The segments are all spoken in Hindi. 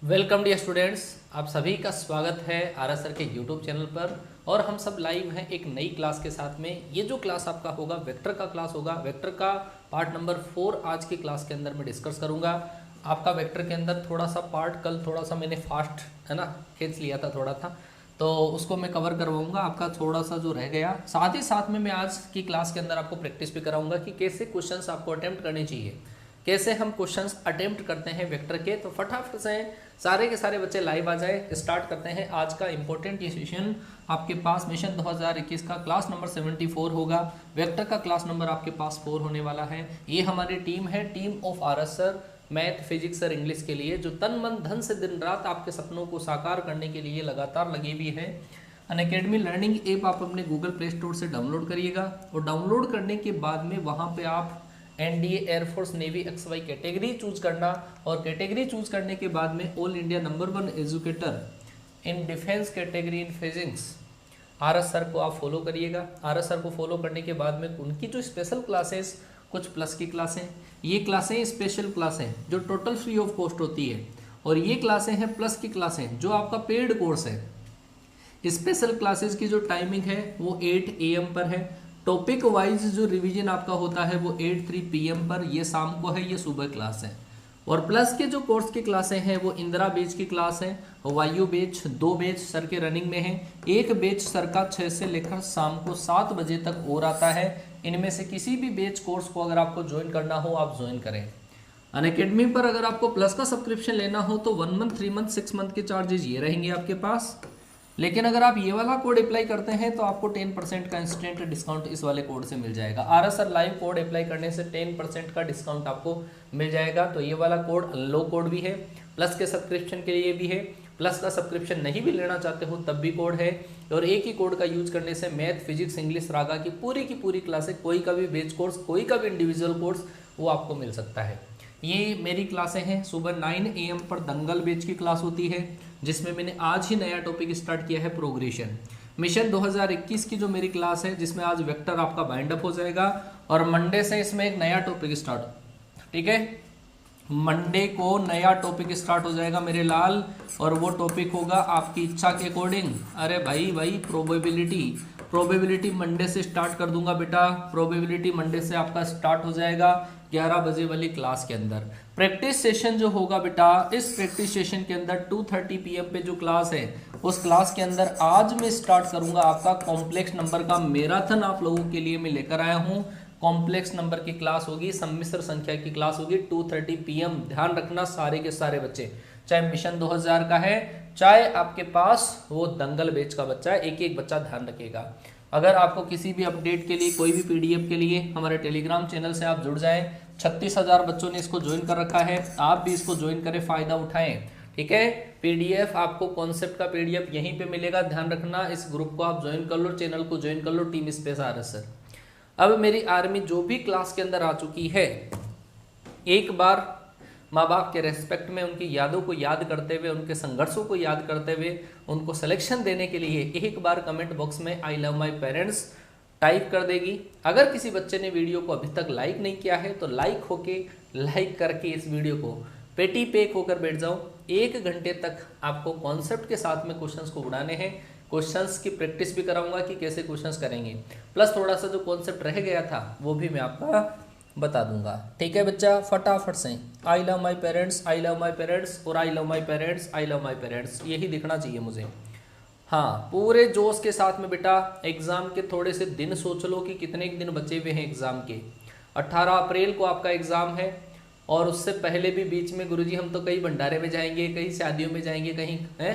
वेलकम डियर स्टूडेंट्स, आप सभी का स्वागत है आर एस सर के यूट्यूब चैनल पर। और हम सब लाइव हैं एक नई क्लास के साथ में। ये जो क्लास आपका होगा वेक्टर का क्लास होगा। वेक्टर का पार्ट नंबर 4 आज की क्लास के अंदर मैं डिस्कस करूंगा। आपका वेक्टर के अंदर थोड़ा सा पार्ट कल थोड़ा सा मैंने फास्ट है ना खींच लिया था थोड़ा था, तो उसको मैं कवर करवाऊंगा। आपका थोड़ा सा जो रह गया, साथ ही साथ में मैं आज की क्लास के अंदर आपको प्रैक्टिस भी कराऊंगा कि कैसे क्वेश्चंस आपको अटेम्प्ट करने चाहिए, कैसे हम क्वेश्चंस अटेम्प्ट करते हैं वेक्टर के। तो फटाफट से सारे के सारे बच्चे लाइव आ जाए। स्टार्ट करते हैं आज का इंपॉर्टेंट ये सेशन। आपके पास मिशन 2021 का क्लास नंबर 74 होगा। वेक्टर का क्लास नंबर आपके पास 4 होने वाला है। ये हमारी टीम है, team of are S sir, math physics और इंग्लिश के लिए, जो तन मन धन से दिन रात आपके सपनों को साकार करने के लिए लगातार लगी हुई है। अनअकैडमी लर्निंग ऐप आप अपने गूगल प्ले स्टोर से डाउनलोड करिएगा और डाउनलोड करने के बाद में वहाँ पे आप NDA, air force, navy, XY category choose करना और कैटेगरी चूज करने के बाद में all India number 1 educator in defence category in physics are S sir को आप फॉलो करिएगा। आर एस सर को फॉलो करने के बाद में उनकी जो स्पेशल क्लासेस, कुछ प्लस की क्लासें, ये क्लासें स्पेशल क्लासें जो टोटल फ्री ऑफ कॉस्ट होती है, और ये क्लासें हैं प्लस की क्लासें जो आपका पेड कोर्स है। स्पेशल क्लासेस की जो टाइमिंग है वो 8 AM पर है। टॉपिक वाइज जो रिवीजन आपका होता है वो 8-3 PM पर, ये शाम को है, ये सुबह क्लास है। और प्लस के जो कोर्स की क्लासें हैं वो इंदिरा बैच की क्लास है, वायु बैच, 2 बैच सर के रनिंग में है। एक बैच सर का 6 से लेकर शाम को 7 बजे तक और आता है। इनमें से किसी भी बैच कोर्स को अगर आपको ज्वाइन करना हो आप ज्वाइन करें। अनअकैडमी पर अगर आपको प्लस का सब्सक्रिप्शन लेना हो तो 1 मंथ, 3 मंथ, 6 मंथ के चार्जेस ये रहेंगे आपके पास। लेकिन अगर आप ये वाला कोड अप्लाई करते हैं तो आपको 10% का इंस्टेंट डिस्काउंट इस वाले कोड से मिल जाएगा। R S R live code apply करने से 10% का डिस्काउंट आपको मिल जाएगा। तो ये वाला कोड लो कोड भी है, प्लस के सब्सक्रिप्शन के लिए भी है। प्लस का सब्सक्रिप्शन नहीं भी लेना चाहते हो तब भी कोड है। और एक ही कोड का यूज करने से मैथ, फिजिक्स, इंग्लिश, रागा की पूरी क्लासें, कोई का भी बेच कोर्स, कोई का भी इंडिविजुअल कोर्स, वो आपको मिल सकता है। ये मेरी क्लासें हैं। सुबह 9 AM पर दंगल बैच की क्लास होती है, जिसमें मैंने आज ही नया टॉपिक स्टार्ट किया है, प्रोग्रेशन। मिशन 2021 की जो मेरी क्लास है, जिसमें आज वेक्टर आपका बाइंड अप हो जाएगा और मंडे से इसमें एक नया टॉपिक स्टार्ट, ठीक है, मंडे को नया टॉपिक स्टार्ट हो जाएगा मेरे लाल। और वो टॉपिक होगा आपकी इच्छा के अकॉर्डिंग। अरे भाई प्रोबेबिलिटी मंडे से स्टार्ट कर दूंगा बेटा। प्रोबेबिलिटी मंडे से आपका स्टार्ट हो जाएगा 11 बजे वाली क्लास के अंदर। प्रैक्टिस सेशन जो होगा बेटा, इस प्रैक्टिस सेशन के अंदर 2:30 PM पे जो क्लास है, उस क्लास के अंदर आज मैं स्टार्ट करूंगा आपका कॉम्प्लेक्स नंबर का मैराथन आप लोगों के लिए मैं लेकर आया हूं। कॉम्प्लेक्स नंबर की क्लास होगी, सम्मिश्र संख्या की क्लास होगी 2:30 PM। ध्यान रखना सारे के सारे बच्चे, चाहे मिशन 2000 का है, चाहे आपके पास वो दंगल बैच का बच्चा है, एक एक बच्चा ध्यान रखेगा। अगर आपको किसी भी अपडेट के लिए, कोई भी PDF के लिए हमारे टेलीग्राम चैनल से आप जुड़ जाएं। 36,000 बच्चों ने इसको ज्वाइन कर रखा है, आप भी इसको ज्वाइन करें, फायदा उठाएं, ठीक है। PDF आपको कॉन्सेप्ट का PDF यहीं पे मिलेगा, ध्यान रखना। इस ग्रुप को आप ज्वाइन कर लो, चैनल को ज्वाइन कर लो, team space R S sir. अब मेरी आर्मी जो भी क्लास के अंदर आ चुकी है, एक बार माँ बाप के रेस्पेक्ट में उनकी यादों को याद करते हुए, उनके संघर्षों को याद करते हुए, उनको सिलेक्शन देने के लिए एक बार कमेंट बॉक्स में आई लव माई पेरेंट्स टाइप कर देगी। अगर किसी बच्चे ने वीडियो को अभी तक लाइक नहीं किया है तो लाइक करके इस वीडियो को पेटी पेक होकर बैठ जाओ। 1 घंटे तक आपको कॉन्सेप्ट के साथ में क्वेश्चंस को उड़ाने हैं। क्वेश्चंस की प्रैक्टिस भी कराऊंगा कि कैसे क्वेश्चंस करेंगे, प्लस थोड़ा सा जो कॉन्सेप्ट रह गया था वो भी मैं आपका बता दूंगा, ठीक है बच्चा। फटाफट से I love my parents, I love my parents और I love my parents, I love my parents, यही दिखना चाहिए मुझे। हाँ, पूरे जोश के साथ में बेटा। एग्जाम के थोड़े से दिन सोच लो कि कितने दिन बचे हुए हैं एग्जाम के। 18 अप्रैल को आपका एग्जाम है, और उससे पहले भी बीच में गुरुजी हम तो कहीं भंडारे में जाएंगे, कहीं शादियों में जाएंगे, कहीं है,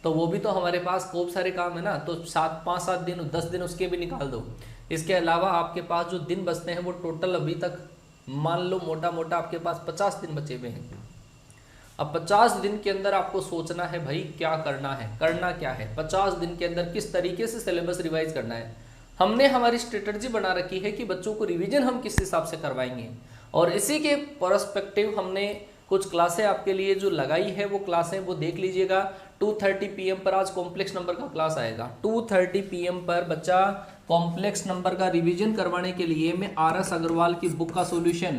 तो वो भी तो हमारे पास खूब सारे काम है ना। तो 5-7 दिन, 10 दिन उसके भी निकाल दो। इसके अलावा आपके पास जो दिन बचते हैं वो टोटल अभी तक मान लो मोटा मोटा आपके पास 50 दिन बचे हुए हैं। अब 50 दिन के अंदर आपको सोचना है भाई क्या करना है, करना क्या है। 50 दिन के अंदर किस तरीके से सिलेबस रिवाइज करना है। हमने हमारी स्ट्रेटजी बना रखी है कि बच्चों को रिवीजन हम किस हिसाब से करवाएंगे, और इसी के पर्सपेक्टिव हमने कुछ क्लासें आपके लिए जो लगाई है, वो क्लासें वो देख लीजिएगा। 2:30 PM पर आज कॉम्प्लेक्स नंबर का क्लास आएगा। 2:30 PM पर बच्चा कॉम्प्लेक्स नंबर का रिवीजन करवाने के लिए मैं RS अग्रवाल की बुक का सॉल्यूशन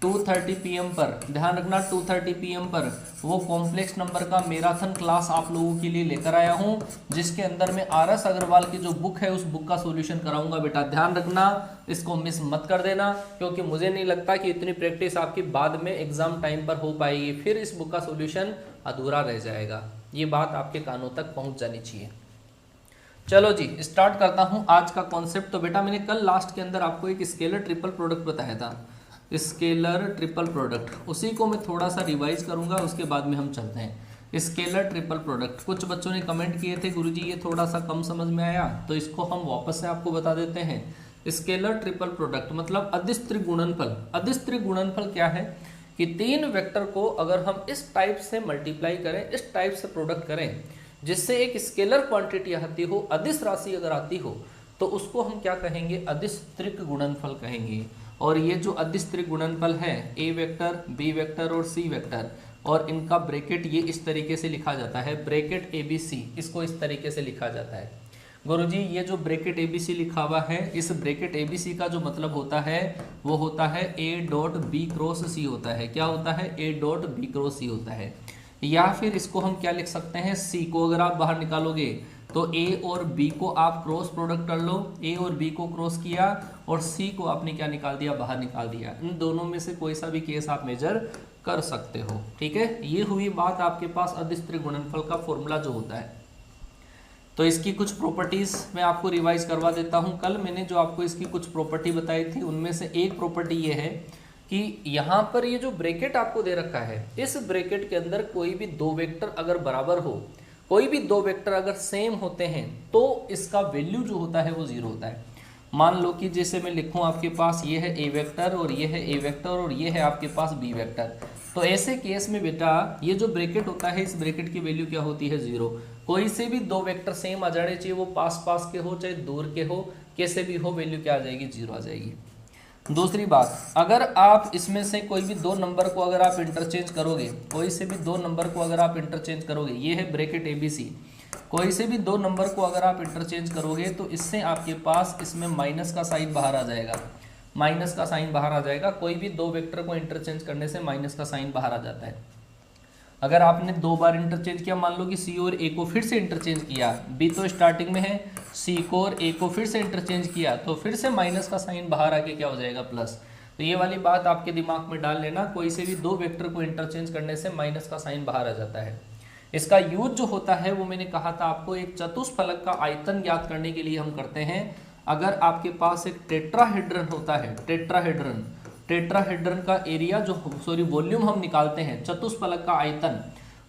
2:30 PM पर, ध्यान रखना 2:30 PM पर वो कॉम्प्लेक्स नंबर का मैराथन क्लास आप लोगों के लिए लेकर आया हूं, जिसके अंदर मैं RS अग्रवाल की जो बुक है उस बुक का सॉल्यूशन कराऊंगा। बेटा ध्यान रखना, इसको मिस मत कर देना, क्योंकि मुझे नहीं लगता कि इतनी प्रैक्टिस आपकी बाद में एग्जाम टाइम पर हो पाएगी, फिर इस बुक का सॉल्यूशन अधूरा रह जाएगा। ये बात आपके कानों तक पहुंच जानी चाहिए। चलो जी स्टार्ट करता हूं आज का कॉन्सेप्ट। तो बेटा मैंने कल लास्ट के अंदर आपको एक स्केलर ट्रिपल प्रोडक्ट बताया था, स्केलर ट्रिपल प्रोडक्ट, उसी को मैं थोड़ा सा रिवाइज करूंगा, उसके बाद में हम चलते हैं। स्केलर ट्रिपल प्रोडक्ट, कुछ बच्चों ने कमेंट किए थे गुरुजी ये थोड़ा सा कम समझ में आया, तो इसको हम वापस से आपको बता देते हैं। स्केलर ट्रिपल प्रोडक्ट मतलब अदिश त्रिगुणनफल। अदिश त्रिगुणनफल क्या है कि तीन वेक्टर को अगर हम इस टाइप से मल्टीप्लाई करें, इस टाइप से प्रोडक्ट करें, जिससे एक स्केलर क्वांटिटी आती हो, अदिश राशि अगर आती हो, तो उसको हम क्या कहेंगे, अदिश त्रिक गुणनफल कहेंगे। और ये जो अदिश त्रिक गुणनफल है, ए वेक्टर, बी वेक्टर और सी वेक्टर, और इनका ब्रैकेट ये इस तरीके से लिखा जाता है, ब्रैकेट ABC, इसको इस तरीके से लिखा जाता है। गुरुजी ये जो ब्रैकेट ABC लिखा हुआ है, इस ब्रैकेट ABC का जो मतलब होता है वो होता है A.B×C होता है। क्या होता है? A.B×C होता है। या फिर इसको हम क्या लिख सकते हैं, C को अगर आप बाहर निकालोगे तो A और B को आप क्रॉस प्रोडक्ट कर लो, A और B को क्रॉस किया और C को आपने क्या निकाल दिया, बाहर निकाल दिया। इन दोनों में से कोई सा भी केस आप मेजर कर सकते हो। ठीक है, ये हुई बात आपके पास अदिश त्रिगुणनफल का फॉर्मूला जो होता है। तो इसकी कुछ प्रॉपर्टीज मैं आपको रिवाइज करवा देता हूं। कल मैंने जो आपको इसकी कुछ प्रॉपर्टी बताई थी, उनमें से एक प्रॉपर्टी ये है कि यहाँ पर ये जो ब्रैकेट आपको दे रखा है, इस ब्रैकेट के अंदर कोई भी दो वेक्टर अगर बराबर हो, कोई भी दो वेक्टर अगर सेम होते हैं, तो इसका वैल्यू जो होता है वो 0 होता है। मान लो कि जैसे मैं लिखूं आपके पास ये है ए वेक्टर और ये है ए वेक्टर और ये है आपके पास बी वेक्टर, तो ऐसे केस में बेटा ये जो ब्रैकेट होता है, इस ब्रैकेट की वैल्यू क्या होती है, 0। कोई से भी दो वेक्टर सेम आ जाने चाहिए, वो पास पास के हो चाहे दूर के हो, कैसे भी हो, वैल्यू क्या आ जाएगी, 0 आ जाएगी। दूसरी बात, अगर आप इसमें से कोई भी दो नंबर को अगर आप इंटरचेंज करोगे, कोई से भी दो नंबर को अगर आप इंटरचेंज करोगे, ये है ब्रैकेट ABC, कोई से भी दो नंबर को अगर आप इंटरचेंज करोगे तो इससे आपके पास इसमें माइनस का साइन बाहर आ जाएगा, माइनस का साइन बाहर आ जाएगा। कोई भी दो वेक्टर को इंटरचेंज करने से माइनस का साइन बाहर आ जाता है। अगर आपने दो बार इंटरचेंज किया, मान लो कि C और A को फिर से इंटरचेंज किया, B तो स्टार्टिंग में है, C को और A को फिर से इंटरचेंज किया, तो फिर से माइनस का साइन बाहर आके क्या हो जाएगा, प्लस। तो ये वाली बात आपके दिमाग में डाल लेना, कोई से भी दो वेक्टर को इंटरचेंज करने से माइनस का साइन बाहर आ जाता है। इसका यूज जो होता है वो मैंने कहा था आपको, एक चतुष्फलक का आयतन ज्ञात करने के लिए हम करते हैं। अगर आपके पास एक टेट्राहेड्रन होता है, टेट्राहेड्रन का एरिया जो वॉल्यूम हम निकालते हैं, चतुष्फलक का आयतन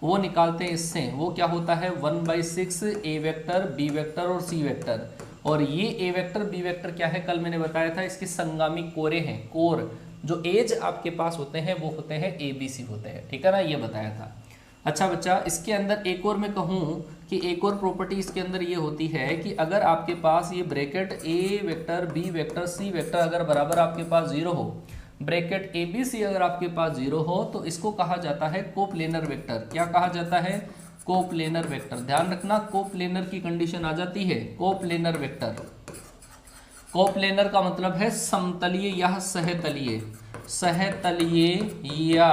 वो निकालते हैं इससे, वो क्या होता है 1/6 ए वेक्टर, बी वेक्टर और सी वेक्टर। और ये ए वेक्टर बी वेक्टर क्या है, कल मैंने बताया था, इसकी संगामी कोरे हैं, कोर जो एज आपके पास होते हैं वो होते हैं ABC होते हैं। ठीक है ना, ये बताया था। अच्छा बच्चा, इसके अंदर एक और मैं कहूँ कि एक और प्रॉपर्टी इसके अंदर ये होती है कि अगर आपके पास ये ब्रैकेट ए vector, B vector, C vector अगर बराबर आपके पास 0 हो, ब्रैकेट ABC अगर आपके पास 0 हो, तो इसको कहा जाता है कोप्लेनर वेक्टर। क्या कहा जाता है, कोप्लेनर वेक्टर। ध्यान रखना, कोप्लेनर की कंडीशन आ जाती है, कोप्लेनर वेक्टर। कोप्लेनर का मतलब है समतलीय या सहतलीय, सहतलीय या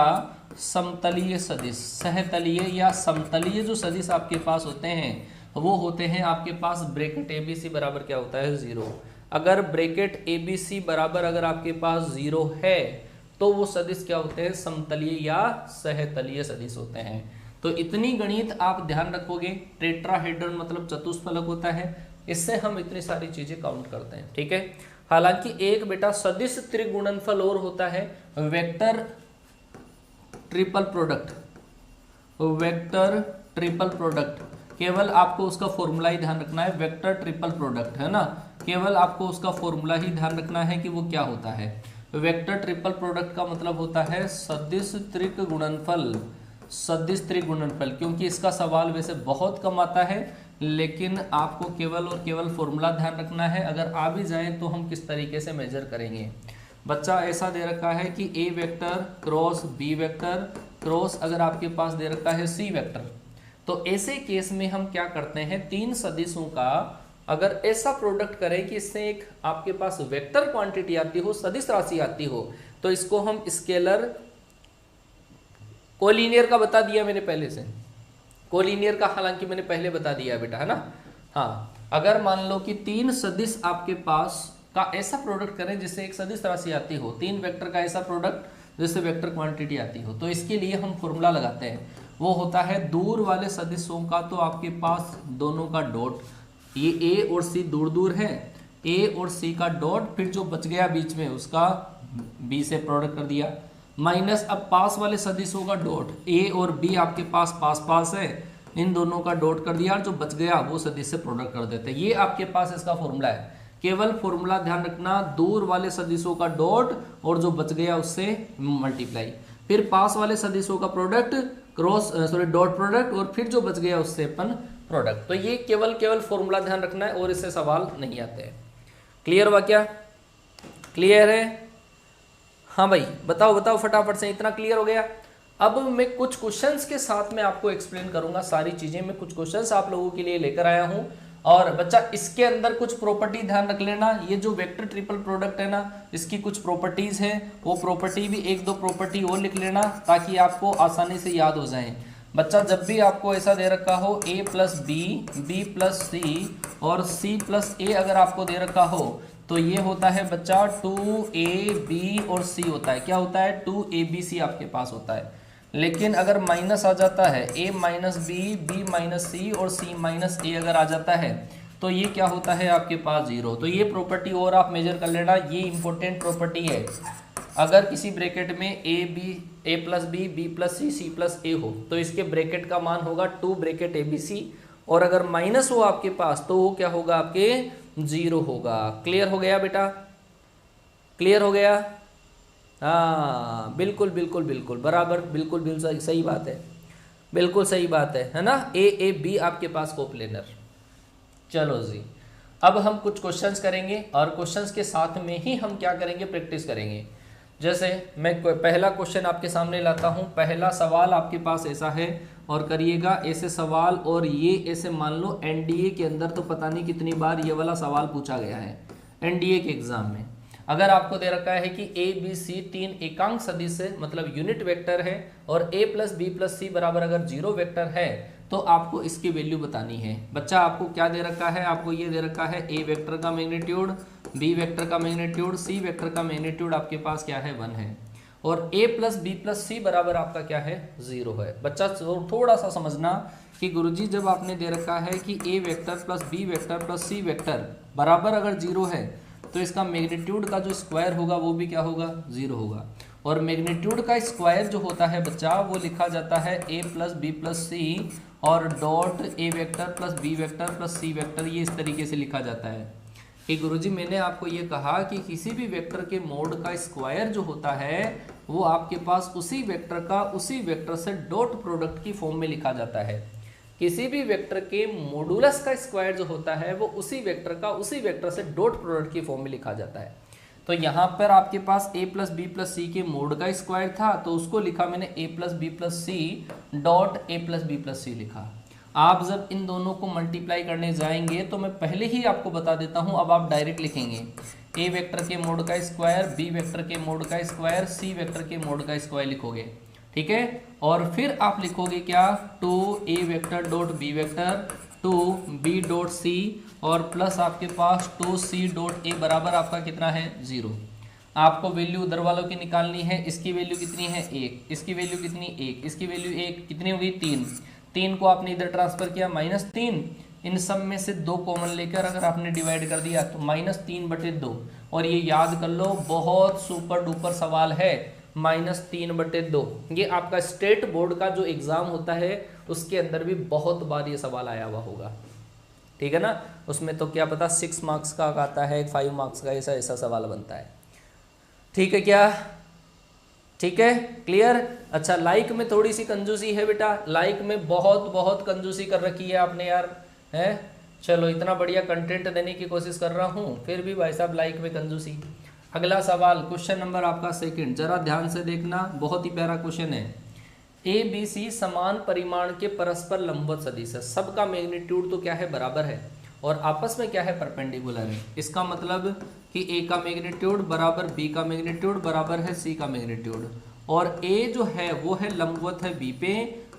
समतलीय सदिश। सहतलीय या समतलीय जो सदिश आपके पास होते हैं वो होते हैं आपके पास ब्रैकेट ABC बराबर क्या होता है, 0। अगर ब्रैकेट ABC बराबर अगर आपके पास 0 है तो वो सदिश क्या होते हैं, समतलीय या सहतलीय सदिश होते हैं। तो इतनी गणित आप ध्यान रखोगे। टेट्राहेड्रन मतलब चतुष्फलक होता है, इससे हम इतनी सारी चीजें काउंट करते हैं। ठीक है, हालांकि एक बेटा सदिश त्रिगुणनफल और होता है, vector triple product, vector triple product. केवल आपको उसका फॉर्मूला ही ध्यान रखना है, वेक्टर ट्रिपल प्रोडक्ट है ना, केवल आपको उसका फॉर्मूला ही ध्यान रखना है कि वो क्या होता है। वेक्टर ट्रिपल प्रोडक्ट का मतलब होता है सदिश त्रिक गुणनफल, सदिश त्रिक गुणनफल। क्योंकि इसका सवाल वैसे बहुत कम आता है, लेकिन आपको केवल और केवल फॉर्मूला ध्यान रखना है। अगर आ भी जाए तो हम किस तरीके से मेजर करेंगे। बच्चा ऐसा दे रखा है कि A vector cross B vector cross अगर आपके पास दे रखा है सी वेक्टर, तो ऐसे केस में हम क्या करते हैं, तीन सदिशों का अगर ऐसा प्रोडक्ट करें कि इससे एक आपके पास वेक्टर क्वांटिटी आती हो, सदिश राशि आती हो, तो इसको हम स्केलर कोलिनियर का बता दिया मैंने पहले से, कोलिनियर का हालांकि मैंने पहले बता दिया बेटा, है ना। हाँ, अगर मान लो कि 3 सदिश आपके पास का ऐसा प्रोडक्ट करें जिससे एक सदिश राशि आती हो, 3 वेक्टर का ऐसा प्रोडक्ट जिससे वेक्टर क्वांटिटी आती हो, तो इसके लिए हम फॉर्मूला लगाते हैं। वो होता है दूर वाले सदिशों का तो आपके पास दोनों का डॉट, ये ए और सी दूर दूर है, ए और सी का डॉट, फिर जो बच गया बीच में उसका बी से प्रोडक्ट कर दिया, माइनस अब पास वाले सदिशों का डॉट, ए और बी आपके पास पास पास है, इन दोनों का डॉट कर दिया और जो बच गया वो सदिश से प्रोडक्ट कर देते हैं। ये आपके पास इसका फॉर्मूला है। केवल फॉर्मूला ध्यान रखना, दूर वाले सदिशों का डॉट और जो बच गया उससे मल्टीप्लाई, फिर पास वाले सदिशों का प्रोडक्ट डॉट प्रोडक्ट, और फिर जो बच गया उससे अपन प्रोडक्ट। तो ये केवल फॉर्मूला ध्यान रखना है और इससे सवाल नहीं आते हैं। क्लियर हुआ क्या? क्लियर है? हाँ भाई बताओ फटाफट से, इतना क्लियर हो गया। अब मैं कुछ क्वेश्चंस के साथ में आपको एक्सप्लेन करूंगा सारी चीजें, मैं कुछ क्वेश्चंस आप लोगों के लिए लेकर आया हूं। और बच्चा इसके अंदर कुछ प्रॉपर्टी ध्यान रख लेना, ये जो वेक्टर ट्रिपल प्रोडक्ट है ना, इसकी कुछ प्रॉपर्टीज है, वो प्रॉपर्टी भी 1-2 प्रॉपर्टी और लिख लेना ताकि आपको आसानी से याद हो जाए। बच्चा जब भी आपको ऐसा दे रखा हो a plus B, B plus C और c प्लस ए अगर आपको दे रखा हो, तो ये होता है बच्चा 2ab और c होता है। क्या होता है? 2abc आपके पास होता है। लेकिन अगर माइनस आ जाता है a minus B, B minus C और c माइनस ए अगर आ जाता है, तो ये क्या होता है आपके पास 0। तो ये प्रॉपर्टी और आप मेजर कर लेना, ये इंपॉर्टेंट प्रॉपर्टी है। अगर किसी ब्रैकेट में a plus B, B plus C, C plus A हो, तो इसके ब्रैकेट का मान होगा 2 ब्रैकेट abc, और अगर माइनस हो आपके पास तो वो क्या होगा? आपके 0 होगा। क्लियर हो गया बेटा? क्लियर हो गया? हाँ बिल्कुल बराबर, बिल्कुल सही बात है, बिल्कुल सही बात है ना। ए बी आपके पास कोप्लेनर। चलो जी, अब हम कुछ क्वेश्चंस करेंगे और क्वेश्चंस के साथ में ही हम क्या करेंगे? प्रैक्टिस करेंगे। जैसे मैं पहला क्वेश्चन आपके सामने लाता हूं। पहला सवाल आपके पास ऐसा है, और करिएगा ऐसे सवाल, और ये ऐसे मान लो एनडीए के अंदर तो पता नहीं कितनी बार ये वाला सवाल पूछा गया है एनडीए के एग्जाम में। अगर आपको दे रखा है कि ए बी सी 3 एकांक सदिश है, मतलब यूनिट वेक्टर है, और a plus B plus C बराबर अगर 0 वेक्टर है, तो आपको इसकी वैल्यू बतानी है। बच्चा आपको क्या दे रखा है? आपको ये दे रखा है a वेक्टर का मैग्नीट्यूड, b वेक्टर का मैग्नीट्यूड, c वेक्टर का मैग्नीट्यूड आपके पास क्या है? 1 है, और a plus B plus C बराबर आपका क्या है? 0 है। बच्चा थोड़ा सा समझना कि गुरुजी जब आपने दे रखा है कि a vector plus b vector plus c vector बराबर अगर 0 है, तो इसका मैग्नीट्यूड का जो स्क्वायर होगा वो भी क्या होगा? 0 होगा। और मैग्नीट्यूड का स्क्वायर जो होता है बच्चा, वो लिखा जाता है a plus B plus C और dot a vector plus b vector plus c vector, ये इस तरीके से लिखा जाता है कि गुरुजी मैंने आपको ये कहा कि किसी भी वेक्टर के मोड का स्क्वायर जो होता है वो आपके पास उसी वेक्टर का उसी वेक्टर से डॉट प्रोडक्ट की फॉर्म में लिखा जाता है। किसी भी वेक्टर के मॉडुलस का स्क्वायर जो होता है वो उसी वेक्टर का उसी वेक्टर से डॉट प्रोडक्ट की फॉर्म में लिखा जाता है। तो यहाँ पर आपके पास a plus B plus C के मोड का स्क्वायर था, तो उसको लिखा मैंने a plus B plus C dot A plus B plus C लिखा। आप जब इन दोनों को मल्टीप्लाई करने जाएंगे तो मैं पहले ही आपको बता देता हूँ, अब आप डायरेक्ट लिखेंगे a वेक्टर के मोड का स्क्वायर, b वेक्टर के मोड का स्क्वायर, c वेक्टर के मोड का स्क्वायर लिखोगे, ठीक है। और फिर आप लिखोगे क्या? 2a vector dot b vector 2b dot c और प्लस आपके पास 2c डॉट a बराबर आपका कितना है? 0। आपको वैल्यू उधर वालों की निकालनी है। इसकी वैल्यू कितनी है? 1। इसकी वैल्यू कितनी? 1। इसकी वैल्यू 1 कितनी होगी? 3। 3 को आपने इधर ट्रांसफर किया -3, इन सब में से 2 कॉमन लेकर अगर आपने डिवाइड कर दिया तो -3/2। और ये याद कर लो, बहुत सुपर डुपर सवाल है, -3/2। ये आपका स्टेट बोर्ड का जो एग्जाम होता है उसके अंदर भी बहुत बार ये सवाल आया हुआ होगा, ठीक है ना। उसमें तो क्या पता 6 मार्क्स का आता है, 5 मार्क्स का, ऐसा सवाल बनता है, ठीक है क्या? ठीक है, क्लियर। अच्छा, लाइक में थोड़ी सी कंजूसी है बेटा, लाइक में बहुत कंजूसी कर रखी है आपने यार, है। चलो, इतना बढ़िया कंटेंट देने की कोशिश कर रहा हूँ, फिर भी भाई साहब लाइक में कंजूसी। अगला सवाल, क्वेश्चन नंबर आपका 2, जरा ध्यान से देखना, बहुत ही प्यारा क्वेश्चन है। ए बी सी समान परिमाण के परस्पर लंबवत सदिश है, सबका मैग्नीट्यूड तो क्या है? बराबर है, और आपस में क्या है, परपेंडिकुलर है। इसका मतलब कि ए का मैग्नीट्यूड बराबर बी का मैग्नीट्यूड बराबर है सी का मैग्नीट्यूड, और ए जो है वो है लंबवत है बी पे,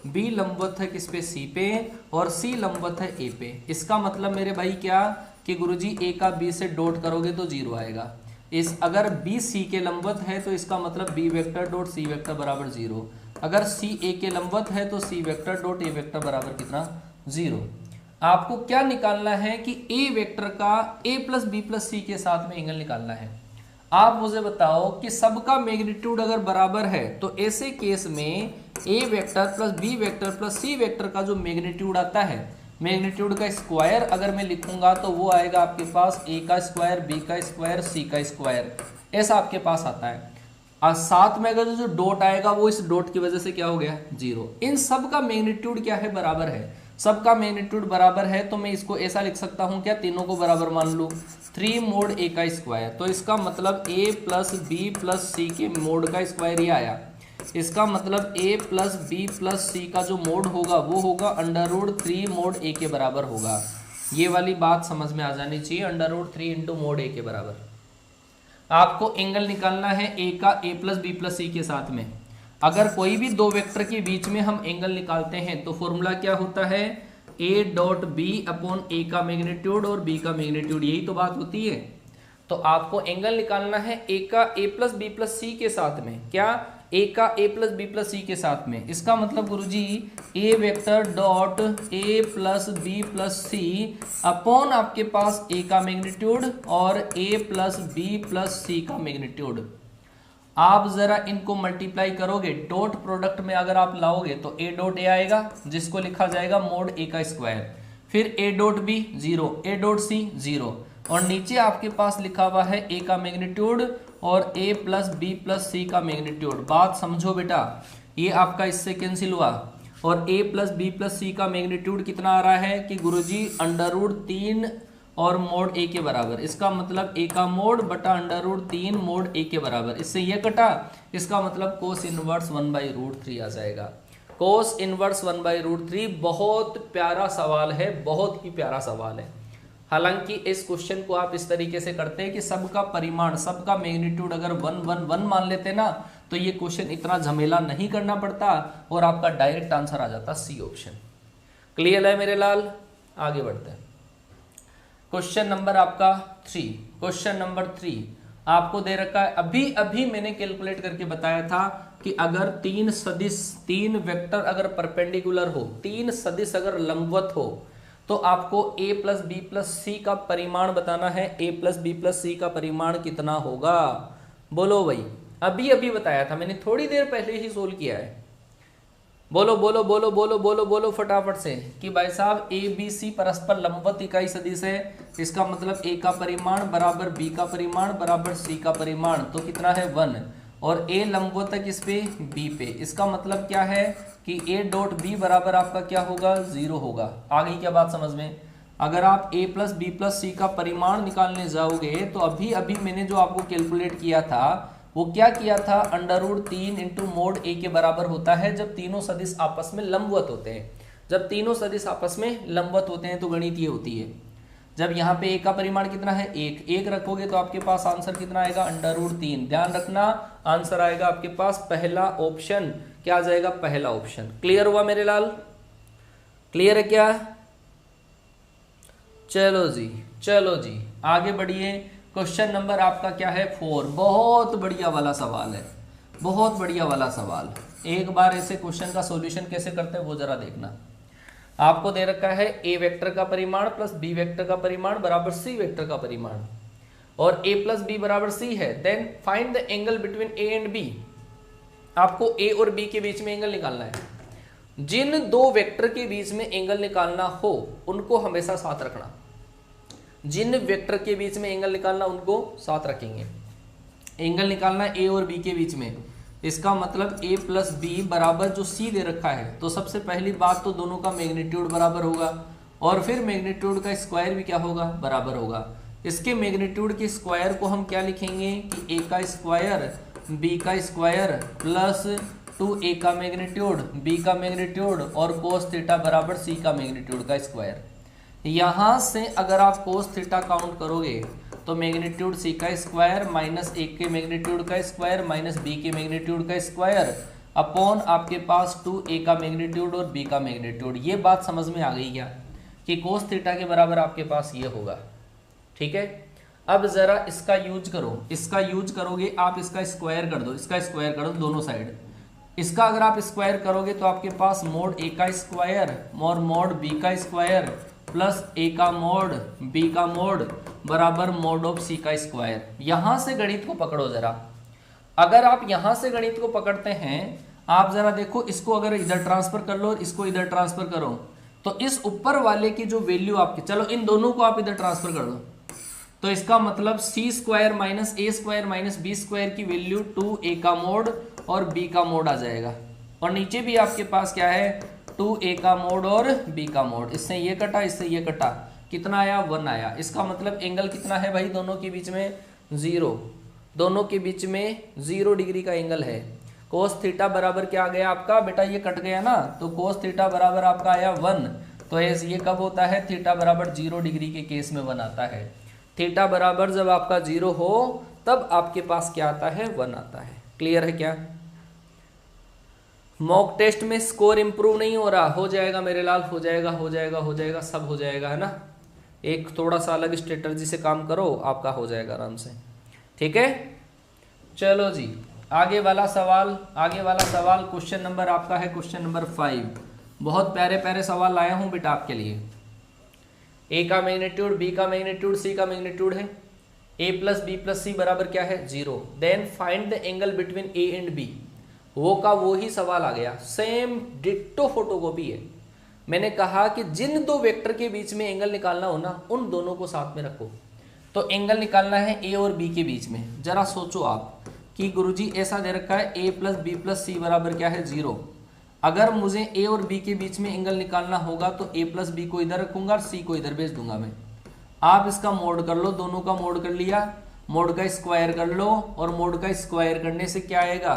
बी लंबवत है किस पे, सी पे, और सी लंबवत है ए पे। इसका मतलब मेरे भाई क्या कि गुरुजी ए का बी से डॉट करोगे तो 0 आएगा। इस अगर बी सी के लंबवत है तो इसका मतलब B vector dot C vector बराबर 0। अगर सी ए के लंबवत है तो C vector dot A vector बराबर कितना, 0। आपको क्या निकालना है कि ए वेक्टर का ए प्लस बी प्लस सी के साथ में एंगल निकालना है। आप मुझे बताओ कि सबका मैग्नीट्यूड अगर बराबर है तो ऐसे केस में A vector plus B vector plus C vector का जो मैग्नीट्यूड आता है, मैग्नीट्यूड का स्क्वायर अगर मैं लिखूंगा तो वो आएगा आपके पास ए का स्क्वायर, बी का स्क्वायर, सी का स्क्वायर, ऐसा आपके पास आता है। और साथ में अगर जो डॉट आएगा वो इस डॉट की वजह से क्या हो गया, 0। इन सब का मैग्नीट्यूड क्या है, बराबर है। सबका मैग्नीट्यूड बराबर है तो मैं इसको ऐसा लिख सकता हूं, क्या तीनों को बराबर मान लूं, 3 मोड ए का स्क्वायर। तो इसका मतलब ए प्लस बी प्लस सी के मोड का स्क्वायर ही आया। इसका मतलब a plus B plus C का जो मोड होगा वो होगा √3 मोड a के बराबर होगा। ये वाली बात समझ में आ जानी चाहिए, √3 इंटू मोड a के बराबर। आपको एंगल निकालना है a का a plus B plus C के साथ में। अगर कोई भी दो वेक्टर के बीच में हम एंगल निकालते हैं तो फॉर्मूला क्या होता है, a dot B upon a का मैग्नीट्यूड और b का मैग्नीट्यूड, यही तो बात होती है। तो आपको एंगल निकालना है a का a plus B plus C के साथ में, क्या a का a plus B plus C के साथ में। इसका मतलब guruji a vector dot a plus B plus C upon आपके पास a का मैग्नीट्यूड और a plus B plus C का मैग्नीट्यूड। आप जरा इनको मल्टीप्लाई करोगे, डॉट प्रोडक्ट में अगर आप लाओगे तो a डॉट a आएगा जिसको लिखा जाएगा मोड a का स्क्वायर, फिर a dot b 0, a dot c 0, और नीचे आपके पास लिखा हुआ है a का मैग्नीट्यूड और a plus B plus C का मैग्नीट्यूड। बात समझो बेटा, ये आपका इससे कैंसिल हुआ और a plus B plus C का मैग्नीट्यूड कितना आ रहा है कि गुरुजी √3 और मोड a के बराबर। इसका मतलब a का मोड बटा √3 मोड a के बराबर। इससे ये कटा, इसका मतलब कोस इनवर्स 1/√3 आ जाएगा। कोस इनवर्स 1/√3 बहुत प्यारा सवाल है, बहुत ही प्यारा सवाल है। हालांकि इस क्वेश्चन को आप इस तरीके से करते हैं कि सबका परिमाण, सबका मैग्नीट्यूड अगर 1 1 1 मान लेते ना तो ये क्वेश्चन इतना झमेला नहीं करना पड़ता और आपका डायरेक्ट आंसर आ जाता सी ऑप्शन। क्लियर है मेरे लाल, आगे बढ़ते हैं। क्वेश्चन नंबर आपका 3, क्वेश्चन नंबर 3 आपको दे रखा है, अभी अभी मैंने कैलकुलेट करके बताया था कि अगर 3 सदिश, 3 वेक्टर अगर परपेंडिकुलर हो, 3 सदिश अगर लंबवत हो तो आपको a plus B plus C का परिमाण बताना है। a plus B plus C का परिमाण कितना होगा, बोलो भाई। अभी अभी बताया था मैंने, थोड़ी देर पहले ही सोल्व किया है। बोलो बोलो बोलो बोलो बोलो बोलो फटाफट से कि भाई साहब a b c परस्पर लंबवत इकाई सदिश है। इसका मतलब a का परिमाण बराबर b का परिमाण बराबर c का परिमाण, तो कितना है 1, और a लंबवत है किस पे, b पे। इसका मतलब क्या है कि a डॉट b बराबर आपका क्या होगा, 0 होगा। आ गई क्या बात समझ में। अगर आप a plus B plus C का परिमाण निकालने जाओगे तो अभी अभी मैंने जो आपको कैलकुलेट किया था वो क्या किया था, √3 इंटू मोड a के बराबर होता है जब तीनों सदिश आपस में लंबवत होते हैं। जब तीनों सदिश आपस में लंबवत होते हैं तो गणित ये होती है। जब यहाँ पे a का परिमाण कितना है, 1 रखोगे तो आपके पास आंसर कितना आएगा, √3। ध्यान रखना आंसर आएगा आपके पास पहला ऑप्शन। क्या आ जाएगा, पहला ऑप्शन। क्लियर हुआ मेरे लाल, क्लियर है क्या। चलो जी, चलो जी आगे बढ़िए। क्वेश्चन नंबर आपका क्या है 4। बहुत बढ़िया वाला सवाल है, बहुत बढ़िया वाला सवाल। एक बार ऐसे क्वेश्चन का सॉल्यूशन कैसे करते हैं वो जरा देखना। आपको दे रखा है a वेक्टर का परिमाण प्लस b वेक्टर का परिमाण बराबर c वेक्टर का परिमाण, और a प्लस बी बराबर c है। Then find the angle between a and b। आपको a और b के बीच में एंगल निकालना है। जिन दो वेक्टर के बीच में एंगल निकालना हो उनको हमेशा साथ रखना। जिन वेक्टर के बीच में एंगल निकालना उनको साथ रखेंगे। एंगल निकालना है a और b के बीच में। इसका मतलब a प्लस बी बराबर जो c दे रखा है, तो सबसे पहली बात तो दोनों का मैग्नीट्यूड बराबर होगा, और फिर मैग्नीट्यूड का स्क्वायर भी क्या होगा, बराबर होगा। इसके मैग्नीट्यूड के स्क्वायर को हम क्या लिखेंगे कि a का स्क्वायर b का स्क्वायर प्लस 2a का मैग्नीट्यूड b का मैग्नीट्यूड और कोस थीटा बराबर c का मैग्नीट्यूड का स्क्वायर। यहां से अगर आप कोस थीटा काउंट करोगे तो मैग्नीट्यूड सी का स्क्वायर माइनस 1 के मैग्नीट्यूड का स्क्वायर माइनस बी के मैग्नीट्यूड का स्क्वायर अपॉन आपके पास 2a का मैग्नीट्यूड और b का मैग्नीट्यूड। ये बात समझ में आ गई क्या कि कोस थीटा के बराबर आपके पास ये होगा। ठीक है, अब जरा इसका यूज करो, इसका यूज करोगे आप, इसका स्क्वायर कर दो, इसका स्क्वायर कर दो दोनों साइड। इसका अगर आप स्क्वायर करोगे तो आपके पास मोड a का स्क्वायर और मोड b का स्क्वायर प्लस a का मोड b का मोड बराबर मोड ऑफ c का स्क्वायर। यहां से गणित को पकड़ो जरा। अगर आप यहां से गणित को पकड़ते हैं, आप जरा देखो, इसको अगर इधर ट्रांसफर कर लो और इसको इधर ट्रांसफर करो तो इस ऊपर वाले की जो वैल्यू आपकी, चलो इन दोनों को आप इधर ट्रांसफर कर दो तो इसका मतलब सी स्क्वायर माइनस ए स्क्वायर माइनस बी स्क्वायर की वैल्यू 2a का मोड और b का मोड आ जाएगा। और नीचे भी आपके पास क्या है, 2a का मोड और b का मोड। इससे ये कटा, इससे ये कटा, कितना आया, 1 आया। इसका मतलब एंगल कितना है भाई, दोनों के बीच में 0, दोनों के बीच में 0 डिग्री का एंगल है। कोस थीटा बराबर क्या आ गया आपका बेटा, ये कट गया ना, तो कोस थीटा बराबर आपका आया 1। तो ये कब होता है, थीटा बराबर 0 डिग्री के केस में 1 आता है। थीटा बराबर जब आपका 0 हो तब आपके पास क्या आता है, 1 आता है। क्लियर है क्या? मॉक टेस्ट में स्कोर इंप्रूव नहीं हो रहा, हो जाएगा मेरे लाल, हो जाएगा हो जाएगा हो जाएगा, सब हो जाएगा, है ना। एक थोड़ा सा अलग स्ट्रेटजी से काम करो, आपका हो जाएगा आराम से। ठीक है, चलो जी आगे वाला सवाल, आगे वाला सवाल क्वेश्चन नंबर आपका है क्वेश्चन नंबर 5। बहुत प्यारे प्यारे सवाल लाया हूं बेटा आपके लिए। ए का मैग्नीट्यूड, बी का मैग्नीट्यूड, सी का मैग्नीट्यूड है। A plus B plus C बराबर क्या है, 0। Then find the angle between A and B. वो का वो ही सवाल आ गया, सेम डिट्टो फोटोकॉपी है। मैंने कहा कि जिन दो वेक्टर के बीच में एंगल निकालना हो ना, उन दोनों को साथ में रखो। तो एंगल निकालना है ए और बी के बीच में। जरा सोचो आप कि गुरुजी ऐसा दे रखा है A plus B plus C बराबर क्या है, 0। अगर मुझे ए और बी के बीच में एंगल निकालना होगा तो ए प्लस बी को इधर रखूंगा और सी को इधर भेज दूंगा मैं। आप इसका मोड कर लो, दोनों का मोड कर लिया, मोड का स्क्वायर कर लो, और मोड का स्क्वायर करने से क्या आएगा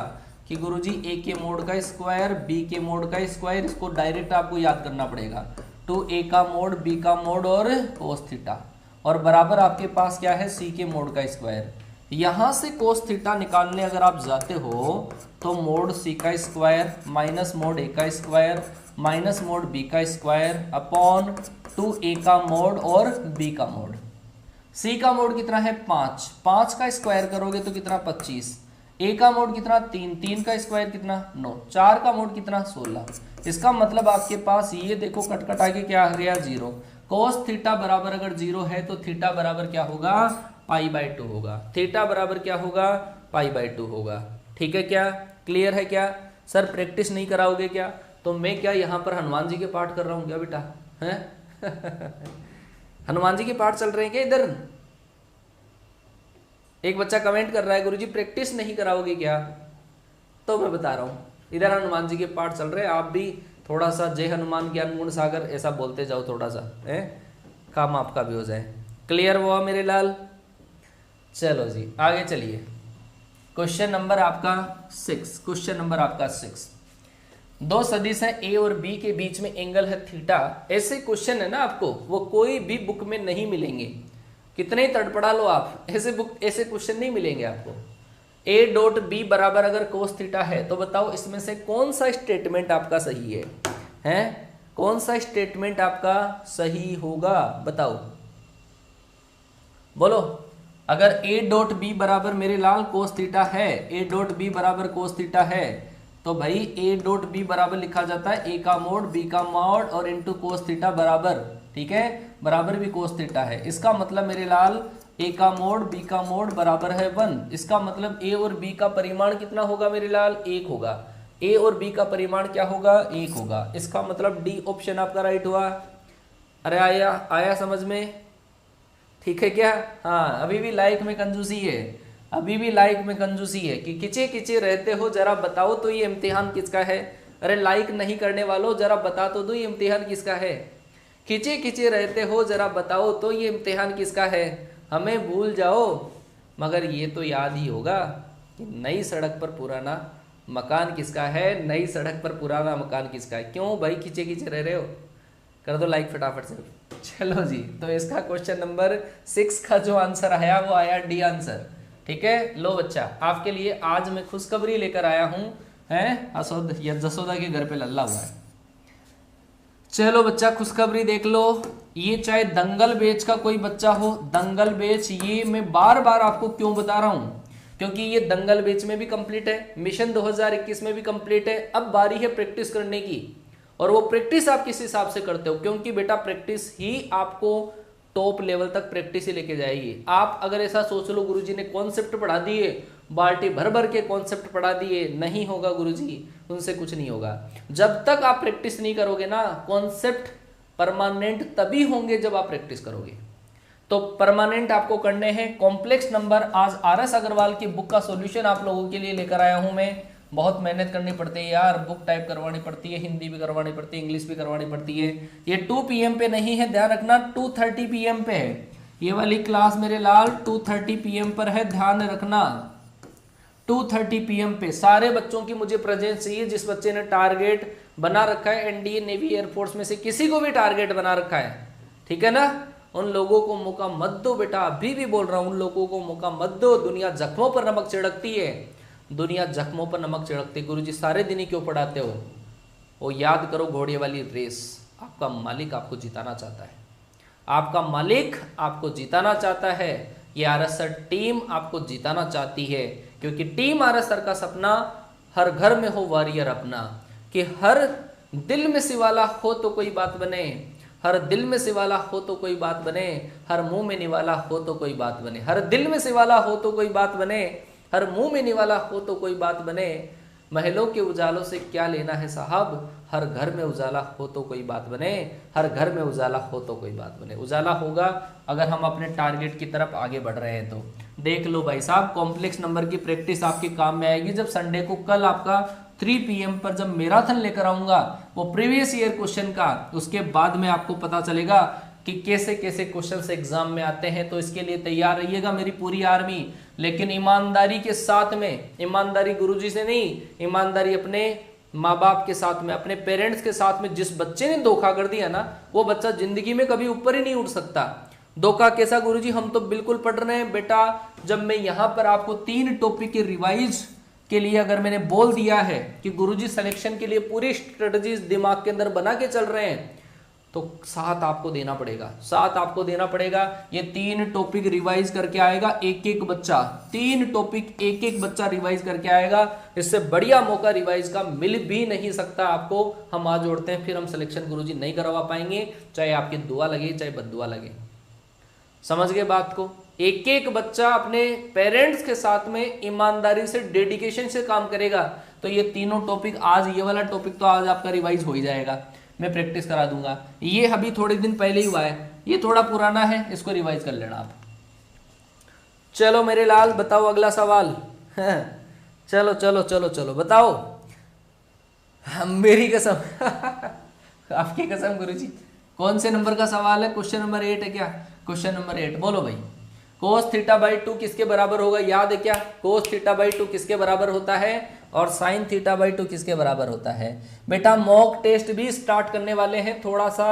कि गुरुजी ए के मोड का स्क्वायर, बी के मोड का स्क्वायर, इसको डायरेक्ट आपको याद करना पड़ेगा, 2a का मोड, b का मोड और कोस थीटा, और बराबर आपके पास क्या है, c के मोड का स्क्वायर। यहां से कोस थीटा निकालने अगर आप जाते हो तो मोड c का स्क्वायर माइनस मोड a का स्क्वायर माइनस मोड b का स्क्वायर अपॉन 2a का मोड और b का मोड। c का मोड कितना है, 5, 5 का स्क्वायर करोगे तो कितना, 25। a का मोड कितना, 3, 3 का स्क्वायर कितना, 9, 4 का मोड कितना, 16। इसका मतलब आपके पास ये देखो कट कटा के क्या आ गया, 0। कोस थीटा बराबर अगर 0 है तो थीटा बराबर क्या होगा, π/2 होगा। थीटा बराबर क्या होगा, π/2 होगा। ठीक है क्या, क्लियर है क्या? सर प्रैक्टिस नहीं कराओगे क्या? तो मैं क्या यहाँ पर हनुमान जी के पाठ कर रहा हूँ क्या बेटा, हैं? हनुमान जी के पाठ चल रहे हैं क्या इधर? एक बच्चा कमेंट कर रहा है गुरुजी प्रैक्टिस नहीं कराओगे क्या? तो मैं बता रहा हूँ, इधर हनुमान जी के पाठ चल रहे हैं, आप भी थोड़ा सा जय हनुमान ज्ञान गुण सागर ऐसा बोलते जाओ थोड़ा सा, है काम आपका भी हो जाए। क्लियर हुआ मेरे लाल? चलो जी आगे चलिए, क्वेश्चन नंबर आपका 6। क्वेश्चन नंबर आपका 6, दो सदिश है ए और बी के बीच में एंगल है थीटा। ऐसे क्वेश्चन है ना आपको, वो कोई भी बुक में नहीं मिलेंगे, कितने तड़पड़ा लो आप, ऐसे क्वेश्चन नहीं मिलेंगे आपको। ए डॉट बी बराबर अगर कोस थीटा है तो बताओ इसमें से कौन सा स्टेटमेंट आपका सही है, हैं? कौन सा स्टेटमेंट आपका सही होगा बताओ, बोलो। अगर ए डॉट बी बराबर मेरे लाल कोस थीटा है, ए डॉट बी बराबर कोस थीटा है, तो भाई ए डॉट बी बराबर लिखा जाता है ए का मोड, बी का मोड और इनटू कोस थीटा बराबर, ठीक है, बराबर भी कोस थीटा है। इसका मतलब मेरे लाल ए का मोड, बी का मोड बराबर है 1। इसका मतलब ए और बी का परिमाण कितना होगा मेरे लाल, 1 होगा। ए और बी का परिमाण क्या होगा, 1 होगा। इसका मतलब डी ऑप्शन आपका राइट हुआ। अरे आया समझ में? ठीक है क्या? हाँ, अभी भी लाइक में कंजूसी है, अभी भी लाइक में कंजूसी है कि किचे किचे रहते हो, जरा बताओ तो ये इम्तिहान किसका है। अरे लाइक नहीं करने वालों जरा बता तो दो ये इम्तिहान किसका है। खिंचे खिंचे रहते हो, जरा बताओ तो ये इम्तिहान किसका है। हमें भूल जाओ मगर ये तो याद ही होगा कि नई सड़क पर पुराना मकान किसका है, नई सड़क पर पुराना मकान किसका है। क्यों भाई खिंचे खिंचे रह रहे हो, कर दो लाइक फटाफट से। चलो जी, तो इसका क्वेश्चन नंबर 6 का जो आंसर आया वो आया डी आंसर। ठीक है, लो बच्चा, आपके लिए आज मैं खुशखबरी लेकर आया हूं, है जसोदा के घर पे लल्ला हुआ है। चलो बच्चा, खुशखबरी देख लो। ये चाहे दंगल बैच का कोई बच्चा हो, दंगल बैच, ये मैं बार बार आपको क्यों बता रहा हूं, क्योंकि ये दंगल बैच में भी कंप्लीट है, मिशन 2021 में भी कंप्लीट है। अब बारी है प्रैक्टिस करने की, और वो प्रैक्टिस आप किस हिसाब से करते हो, क्योंकि बेटा प्रैक्टिस ही आपको टॉप लेवल तक प्रैक्टिस ही लेके जाएगी। आप अगर ऐसा सोच लो गुरुजी ने कॉन्सेप्ट पढ़ा दिए, बाल्टी भर भर के कॉन्सेप्ट पढ़ा दिए, नहीं होगा गुरुजी, उनसे कुछ नहीं होगा। जब तक आप प्रैक्टिस नहीं करोगे ना, कॉन्सेप्ट परमानेंट तभी होंगे जब आप प्रैक्टिस करोगे। तो परमानेंट आपको करने हैं कॉम्प्लेक्स नंबर। आज आरएस अग्रवाल की बुक का सॉल्यूशन आप लोगों के लिए लेकर आया हूं मैं। बहुत मेहनत करनी पड़ती है यार, बुक टाइप करवानी पड़ती है, हिंदी भी करवानी पड़ती है, इंग्लिश भी करवानी पड़ती है। ये 2 PM पे नहीं है, ध्यान रखना, 2:30 PM पे है ये वाली क्लास मेरे लाल, 2:30 PM पर है, ध्यान रखना। 2:30 PM पे सारे बच्चों की मुझे प्रेजेंस चाहिए। जिस बच्चे ने टारगेट बना रखा है, एनडीए, नेवी, एयरफोर्स में से किसी को भी टारगेट बना रखा है, ठीक है ना, उन लोगों को मौका मत दो बेटा। अभी भी बोल रहा हूं, उन लोगों को मौका मत दो। दुनिया जख्मों पर नमक छिड़कती है, दुनिया जख्मों पर नमक छिड़कती है। गुरुजी सारे दिन ही क्यों पढ़ाते हो? वो याद करो घोड़े वाली रेस, आपका मालिक आपको जिताना चाहता है, आपका मालिक आपको जिताना चाहता है। ये आरएसआर टीम आपको जिताना चाहती है, क्योंकि टीम आरएसआर का सपना हर घर में हो वॉरियर अपना, कि हर दिल में सिवाला हो तो कोई बात बने, हर दिल में सिवाला हो तो कोई बात बने, हर मुंह में निवाला हो तो कोई बात बने, हर दिल में सिवाला हो तो कोई बात बने, हर मुंह में निवाला हो तो कोई बात बने। महलों के उजालों से क्या लेना है साहब, हर घर में उजाला हो तो कोई बात बने, हर घर में उजाला हो तो कोई बात बने। उजाला होगा अगर हम अपने टारगेट की तरफ आगे बढ़ रहे हैं। तो देख लो भाई साहब, कॉम्प्लेक्स नंबर की प्रैक्टिस आपके काम में आएगी जब संडे को, कल आपका 3 PM पर जब मैराथन लेकर आऊंगा वो प्रीवियस ईयर क्वेश्चन का, उसके बाद में आपको पता चलेगा कि कैसे कैसे क्वेश्चंस एग्जाम में आते हैं। तो इसके लिए तैयार रहिएगा मेरी पूरी आर्मी, लेकिन ईमानदारी के साथ में, ईमानदारी गुरुजी से नहीं, ईमानदारी अपने माँ बाप के साथ में, अपने पेरेंट्स के साथ में। जिस बच्चे ने धोखा कर दिया ना, वो बच्चा जिंदगी में कभी ऊपर ही नहीं उठ सकता। धोखा कैसा गुरुजी? हम तो बिल्कुल पढ़ रहे हैं बेटा। जब मैं यहाँ पर आपको 3 टॉपिक के रिवाइज के लिए अगर मैंने बोल दिया है कि गुरुजी सिलेक्शन के लिए पूरी स्ट्रेटजीज दिमाग के अंदर बना के चल रहे हैं, तो साथ आपको देना पड़ेगा, साथ आपको देना पड़ेगा। ये 3 टॉपिक रिवाइज करके आएगा एक एक बच्चा, 3 टॉपिक एक एक बच्चा रिवाइज करके आएगा। इससे बढ़िया मौका रिवाइज का मिल भी नहीं सकता आपको। हम आज जोड़ते हैं, फिर हम सिलेक्शन गुरुजी नहीं करवा पाएंगे, चाहे आपकी दुआ लगे चाहे बद्दुआ लगे। समझ गए बात को? एक एक बच्चा अपने पेरेंट्स के साथ में ईमानदारी से, डेडिकेशन से काम करेगा तो ये तीनों टॉपिक, आज ये वाला टॉपिक तो आज आपका रिवाइज हो ही जाएगा, मैं प्रैक्टिस करा दूंगा। ये अभी थोड़े दिन पहले ही हुआ है, ये थोड़ा पुराना है, इसको रिवाइज कर लेना आप। चलो मेरे लाल, बताओ अगला सवाल। चलो चलो चलो चलो बताओ। मेरी कसम आपकी कसम गुरुजी। कौन से नंबर का सवाल है? क्वेश्चन नंबर 8 है क्या? क्वेश्चन नंबर 8 बोलो भाई। cos θ/2 किसके बराबर होगा? याद है क्या? cos θ/2 किसके बराबर होता है और sin θ/2 किसके बराबर होता है? बेटा मॉक टेस्ट भी स्टार्ट करने वाले हैं। थोड़ा सा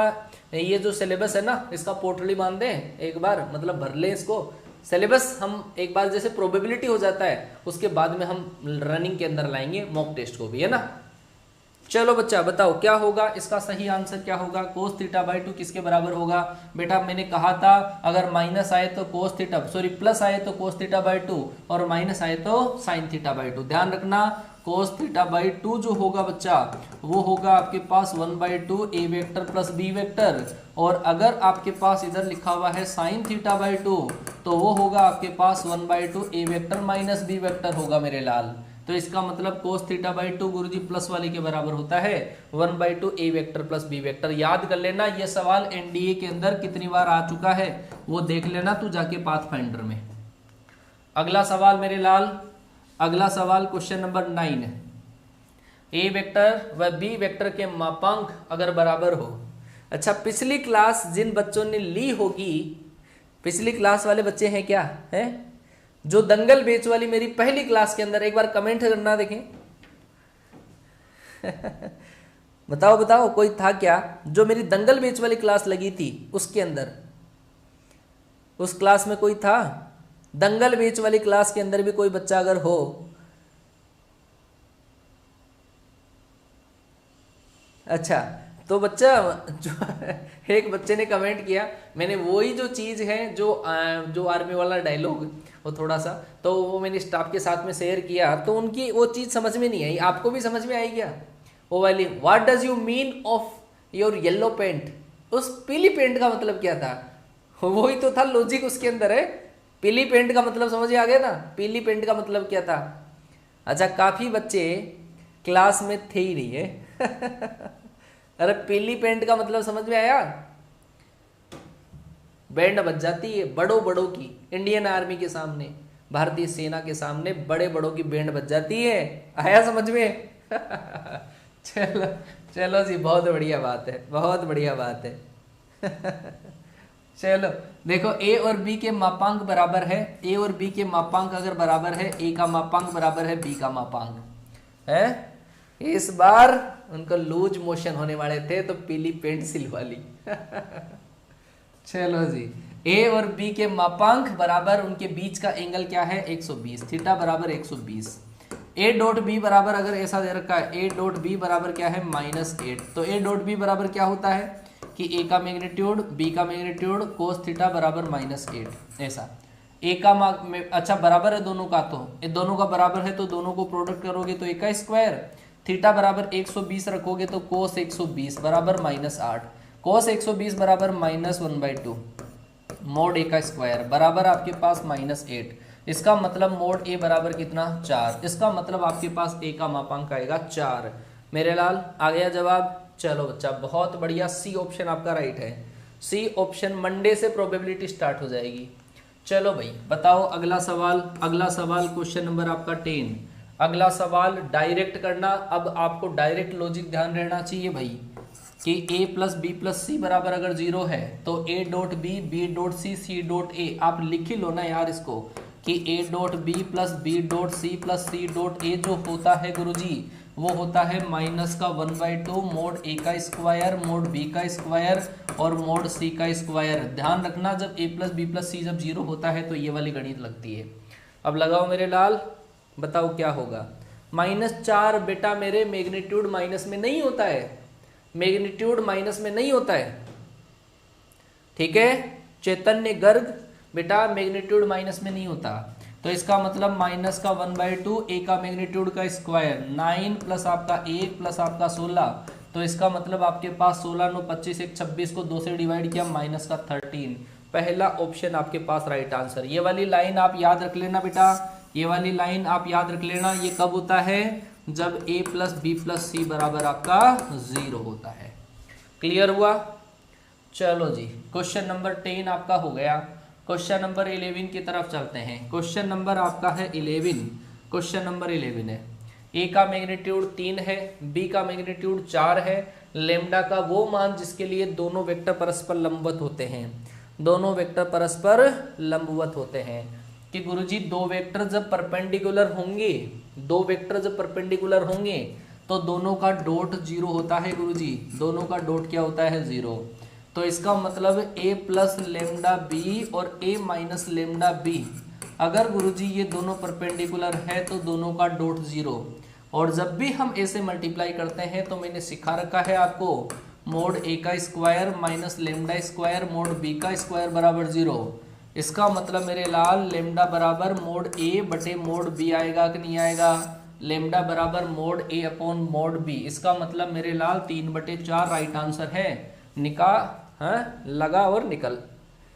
ये जो सिलेबस है ना, इसका पोर्टली बांध दें एक बार, मतलब भर लें इसको। सिलेबस हम एक बार जैसे प्रोबेबिलिटी हो जाता है, उसके बाद में हम रनिंग के अंदर लाएंगे मॉक टेस्ट को भी, है ना। चलो बच्चा बताओ क्या होगा, इसका सही आंसर क्या होगा? cos θ/2 किसके बराबर होगा? बेटा मैंने कहा था अगर माइनस आए तो प्लस आए तो cos θ/2 और माइनस आए तो sin θ/2। ध्यान रखना, cos θ/2 जो होगा बच्चा वो होगा आपके पास 1/2 a vector plus b vector, और अगर आपके पास इधर लिखा हुआ है sin θ/2 तो वो होगा आपके पास 1/2 a vector minus b vector होगा मेरे लाल। तो इसका मतलब cos θ/2 गुरुजी प्लस वाले के बराबर होता है 1/2 a vector plus b vector. याद कर लेना, ये सवाल एनडीए के अंदर कितनी बार आ चुका है वो देख लेना तू जाके पाथफाइंडर में। अगला सवाल मेरे लाल, अगला सवाल क्वेश्चन नंबर 9 है। a वेक्टर व b वेक्टर के मापांक अगर बराबर हो। अच्छा, पिछली क्लास जिन बच्चों ने ली होगी, पिछली क्लास वाले बच्चे हैं क्या? है जो दंगल बेच वाली मेरी पहली क्लास के अंदर, एक बार कमेंट करना देखें। बताओ बताओ, कोई था क्या जो मेरी दंगल बेच वाली क्लास लगी थी उसके अंदर? उस क्लास में कोई था? दंगल बेच वाली क्लास के अंदर भी कोई बच्चा अगर हो? अच्छा, तो बच्चा जो एक बच्चे ने कमेंट किया, मैंने वही जो चीज़ है जो आर्मी वाला डायलॉग, वो थोड़ा सा तो वो मैंने स्टाफ के साथ में शेयर किया, तो उनकी वो चीज़ समझ में नहीं आई। आपको भी समझ में आई क्या वो वाली? What does you mean of your yellow paint? उस पीली पेंट का मतलब क्या था? वही तो था लॉजिक उसके अंदर है। पीली पेंट का मतलब समझ में आ गया ना? पीली पेंट का मतलब क्या था? अच्छा, काफ़ी बच्चे क्लास में थे ही नहीं है। अरे पीली पेंट का मतलब समझ में आया? बैंड बज जाती है बड़ों बड़ों की, इंडियन आर्मी के सामने, भारतीय सेना के सामने बड़े बड़ों की बैंड बज जाती है। आया समझ में? चलो चलो जी, बहुत बढ़िया बात है, बहुत बढ़िया बात है। चलो देखो, ए और बी के मापांक बराबर है। ए और बी के मापांक अगर बराबर है, ए का मापांक बराबर है बी का मापांक है। इस बार उनको लूज मोशन होने वाले थे तो पीली पेंट सिलवा ली। चलो जी, ए और बी के मापांक बराबर, उनके बीच का एंगल क्या है? 120, थीटा बराबर 120। ए डॉट बी बराबर, अगर ऐसा दे रखा है, ए डॉट बी बराबर क्या है? -8। तो ए डॉट बी बराबर क्या होता है कि ए का मैग्नीट्यूड बी का मैग्नीट्यूड कोस थीटा बराबर -8, ऐसा। ए का अच्छा बराबर है दोनों का, तो ये दोनों का बराबर है तो दोनों को प्रोडक्ट करोगे तो ए का स्क्वायर, थीटा बराबर 120 रखोगे तो कोस 120 बराबर -8, कोस 120 बराबर -1/2 मोड ए का स्क्वायर बराबर आपके पास -8। इसका मतलब मोड ए बराबर कितना? 4। इसका मतलब आपके पास ए का मापांक आएगा 4। मेरे लाल आ गया जवाब। चलो बच्चा, बहुत बढ़िया, सी ऑप्शन आपका राइट है। सी ऑप्शन, मंडे से प्रोबेबिलिटी स्टार्ट हो जाएगी। चलो भाई बताओ अगला सवाल। अगला सवाल क्वेश्चन नंबर आपका 10। अगला सवाल डायरेक्ट करना। अब आपको डायरेक्ट लॉजिक ध्यान रहना चाहिए भाई कि a plus B plus C बराबर अगर 0 है तो a dot B, B dot C, C dot A, आप लिख ही लो ना यार इसको कि a dot B plus B dot C plus C dot A जो होता है गुरुजी, वो होता है -1/2 मोड ए का स्क्वायर मोड बी का स्क्वायर और मोड सी का स्क्वायर। ध्यान रखना, जब a प्लस बी प्लस सी जब 0 होता है तो ये वाली गणित लगती है। अब लगाओ मेरे लाल, बताओ क्या होगा? -4 बेटा मेरे, मैग्नीट्यूड माइनस में नहीं होता है, मैग्नीट्यूड माइनस में नहीं होता है, ठीक है। चैतन्य गर्ग बेटा, मैग्नीट्यूड माइनस में नहीं होता, तो इसका मतलब -1/2 ए का मैग्नीट्यूड का स्क्वायर 9 प्लस आपका 1 प्लस आपका 16, तो इसका मतलब आपके पास 16 9 25 1 26 को 2 से डिवाइड किया -13। पहला ऑप्शन आपके पास राइट आंसर। ये वाली लाइन आप याद रख लेना बेटा, ये वाली लाइन आप याद रख लेना। ये कब होता है? जब a plus B plus C बराबर आपका 0 होता है। क्लियर हुआ? चलो जी, क्वेश्चन नंबर 10 आपका हो गया। क्वेश्चन नंबर 11 की तरफ चलते हैं। क्वेश्चन नंबर आपका है 11। क्वेश्चन नंबर 11 है, a का मैग्नीट्यूड 3 है, b का मैग्नीट्यूड 4 है, लेम्डा का वो मान जिसके लिए दोनों वेक्टर परस्पर लंबवत होते हैं। दोनों वेक्टर परस्पर लंबवत होते हैं कि गुरुजी दो वेक्टर जब परपेंडिकुलर होंगे, दो वेक्टर जब परपेंडिकुलर होंगे तो दोनों का डॉट 0 होता है गुरुजी, दोनों का डॉट क्या होता है? 0। तो इसका मतलब a प्लस लेमडा बी और a माइनस लेमडा बी, अगर गुरुजी ये दोनों परपेंडिकुलर है तो दोनों का डॉट 0। और जब भी हम a से मल्टीप्लाई करते हैं तो मैंने सिखा रखा है आपको, मोड a का square minus lambda square mode b का स्क्वायर बराबर 0। इसका मतलब मेरे लाल लेमडा बराबर मोड a बटे मोड b आएगा कि नहीं आएगा? लेमडा बराबर mode a upon mode b। इसका मतलब मेरे लाल 3/4 राइट आंसर है। लगा और निकल,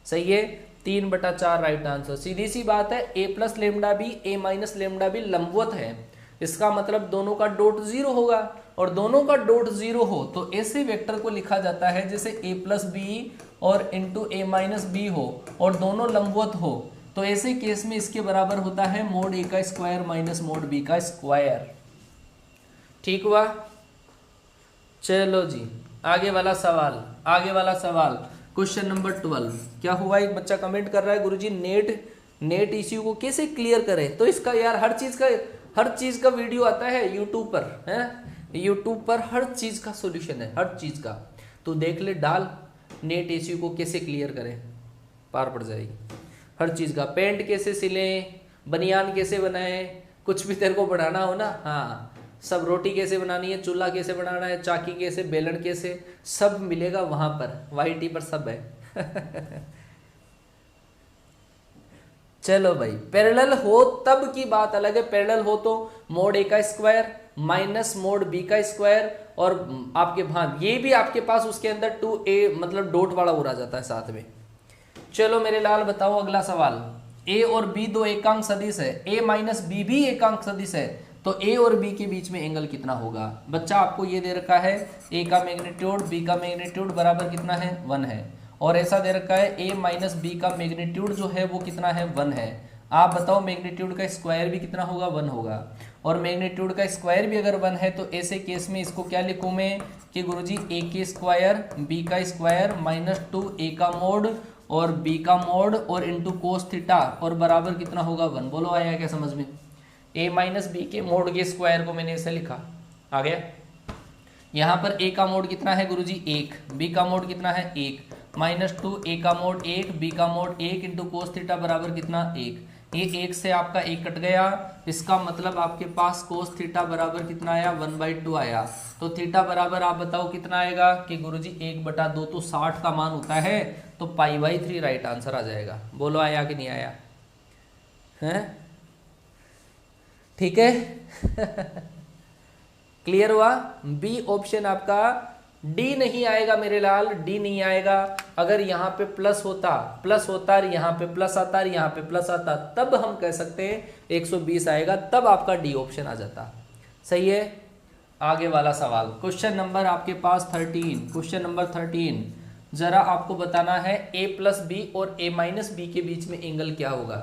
सही है। 3/4 राइट आंसर। सीधी सी बात है, a plus lambda B a minus lambda B लंबवत है, इसका मतलब दोनों का डॉट 0 होगा। और दोनों का डॉट 0 हो तो ऐसे वेक्टर को लिखा जाता है जैसे a प्लस बी और इंटू a माइनस बी हो और दोनों लंबवत हो, तो ऐसे केस में इसके बराबर होता है मोड a का स्क्वायर माइनस मोड b का स्क्वायर। ठीक हुआ? चलो जी, आगे वाला सवाल, आगे वाला सवाल क्वेश्चन नंबर 12। क्या हुआ? एक बच्चा कमेंट कर रहा है गुरुजी नेट इश्यू को कैसे क्लियर करें। तो इसका यार हर चीज का वीडियो आता है यूट्यूब पर, है यूट्यूब पर हर चीज़ का सॉल्यूशन है, हर चीज़ का। तो देख ले, डाल नेट एसी को कैसे क्लियर करें, पार पड़ जाएगी। हर चीज़ का, पेंट कैसे सिलें, बनियान कैसे बनाएं, कुछ भी तेरे को बनाना हो ना, हाँ सब, रोटी कैसे बनानी है, चूल्हा कैसे बनाना है, चाकी कैसे, बेलन कैसे, सब मिलेगा वहां पर, वाईटी पर सब है। चलो भाई, पैरेलल हो तब की बात अलग है। पैरेलल हो तो मोड ए का स्क्वायर माइनस मोड बी का स्क्वायर, और आपके भाग ये भी आपके पास उसके अंदर 2a मतलब डॉट वाला उड़ा जाता है साथ में। चलो मेरे लाल बताओ अगला सवाल। a और b दो एकांक सदिश है, a माइनस बी भी एकांक सदिश है, तो a और b के बीच में एंगल कितना होगा? बच्चा आपको ये दे रखा है a का मैग्नीट्यूड b का मैग्नीट्यूड बराबर कितना है 1 है, और ऐसा दे रखा है a माइनस बी का मैग्नीट्यूड जो है वो कितना है 1 है। आप बताओ मैग्नीट्यूड का स्क्वायर भी कितना होगा 1 होगा, और मैग्नीट्यूड का स्क्वायर भी अगर 1 है तो ऐसे केस में इसको क्या लिखूं मैं कि गुरुजी a के स्क्वायर b का स्क्वायर माइनस 2a का मोड और b का मोड और इंटू कोस थीटा और बराबर कितना होगा 1। बोलो आया क्या समझ में? a माइनस बी के मोड के स्क्वायर को मैंने ऐसे लिखा, आ गया। यहाँ पर a का मोड कितना है गुरुजी 1, b का मोड कितना है 1, माइनस 2 a का मोड 1 b का मोड 1 इंटू कोस थीटा बराबर कितना 1। ये 1 से आपका 1 कट गया, इसका मतलब आपके पास कोस थीटा बराबर कितना आया 1/2 आया। तो थीटा बराबर आप बताओ कितना आएगा कि गुरुजी 1/2, तो 60 का मान होता है, तो π/3 राइट आंसर आ जाएगा। बोलो आया कि नहीं आया? हैं? ठीक है। क्लियर हुआ? बी ऑप्शन आपका, डी नहीं आएगा मेरे लाल, डी नहीं आएगा। अगर यहाँ पे प्लस होता और यहाँ पे प्लस आता और यहाँ पे प्लस आता, तब हम कह सकते हैं 120 आएगा, तब आपका डी ऑप्शन आ जाता। सही है। आगे वाला सवाल, क्वेश्चन नंबर आपके पास 13। क्वेश्चन नंबर 13, जरा आपको बताना है a प्लस बी और a माइनस बी के बीच में एंगल क्या होगा।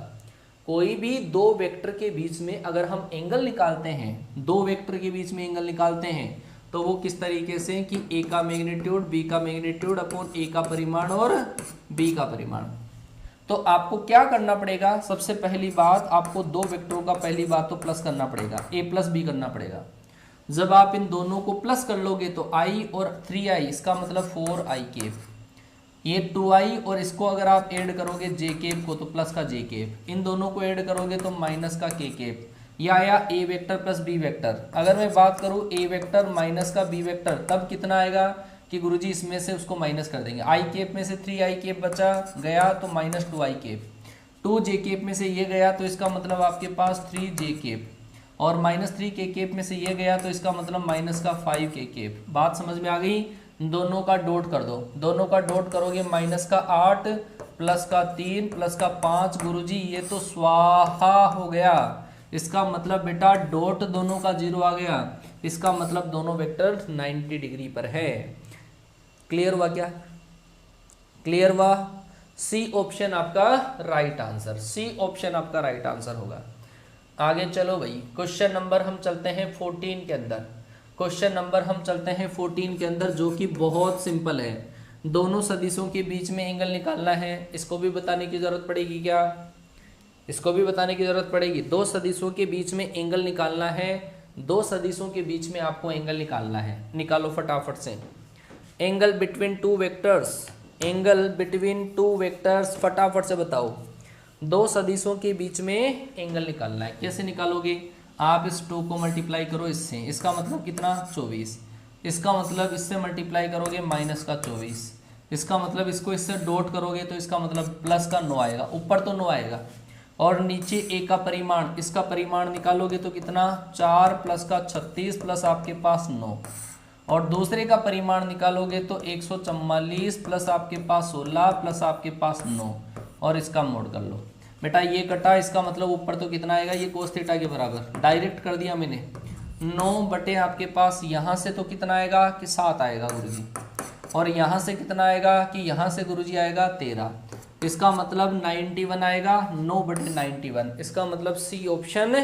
कोई भी दो वेक्टर के बीच में अगर हम एंगल निकालते हैं, दो वेक्टर के बीच में एंगल निकालते हैं, तो वो किस तरीके से कि a का मैग्नीट्यूड b का मैग्नीट्यूड अपॉन a का परिमाण और b का परिमाण। तो आपको क्या करना पड़ेगा? सबसे पहली बात, आपको दो वेक्टरों का पहली बात तो प्लस करना पड़ेगा, a प्लस बी करना पड़ेगा। जब आप इन दोनों को प्लस कर लोगे तो i और 3i, इसका मतलब 4i केप, ये 2i और इसको अगर आप ऐड करोगे j केप को तो प्लस का j केप, इन दोनों को ऐड करोगे तो माइनस का k केप। यह आया a vector plus b vector. अगर मैं बात करूं a वेक्टर माइनस का b वेक्टर, तब कितना आएगा कि गुरुजी इसमें से उसको माइनस कर देंगे। i केप में से 3i केप बचा गया तो minus 2i cap, 2j cap में से ये गया तो इसका मतलब आपके पास 3j केप, और माइनस 3k केप में से ये गया तो इसका मतलब माइनस का 5k केप। बात समझ में आ गई? दोनों का डॉट कर दो, दोनों का डॉट करोगे माइनस का 8 प्लस का 3 प्लस का 5, गुरुजी ये तो स्वाहा हो गया। इसका मतलब बेटा डॉट दोनों का 0 आ गया, इसका मतलब दोनों वेक्टर 90 डिग्री पर है। क्लियर हुआ क्या? क्लियर हुआ? सी ऑप्शन आपका राइट आंसर, सी ऑप्शन आपका राइट आंसर होगा। आगे चलो भाई, क्वेश्चन नंबर हम चलते हैं 14 के अंदर। क्वेश्चन नंबर हम चलते हैं 14 के अंदर, जो कि बहुत सिंपल है। दोनों सदिशों के बीच में एंगल निकालना है। इसको भी बताने की जरूरत पड़ेगी क्या? इसको भी बताने की जरूरत पड़ेगी। दो सदिशों के बीच में एंगल निकालना है, दो सदिशों के बीच में आपको एंगल निकालना है। निकालो फटाफट से। Angle between two vectors, angle between two vectors, फटाफट से बताओ। दो सदिशों के बीच में एंगल निकालना है। कैसे निकालोगे? आप इस 2 को मल्टीप्लाई करो इससे, इसका मतलब कितना 24, इसका मतलब इससे मल्टीप्लाई करोगे माइनस का 24, इसका मतलब इसको इससे डॉट करोगे तो इसका मतलब प्लस का 9 आएगा, ऊपर तो 9 आएगा, और नीचे a का परिमाण, इसका परिमाण निकालोगे तो कितना 4 प्लस का 36 प्लस आपके पास 9, और दूसरे का परिमाण निकालोगे तो 144 प्लस आपके पास 16 प्लस आपके पास 9, और इसका मोड कर लो बेटा। ये कटा, इसका मतलब ऊपर तो कितना आएगा, ये कोस थीटा के बराबर डायरेक्ट कर दिया मैंने। 9 बटे आपके पास यहाँ से तो कितना आएगा कि 7 आएगा गुरुजी, और यहाँ से कितना आएगा कि यहाँ से गुरुजी आएगा 13, इसका मतलब 91 आएगा। 9 बटे 91, इसका मतलब C option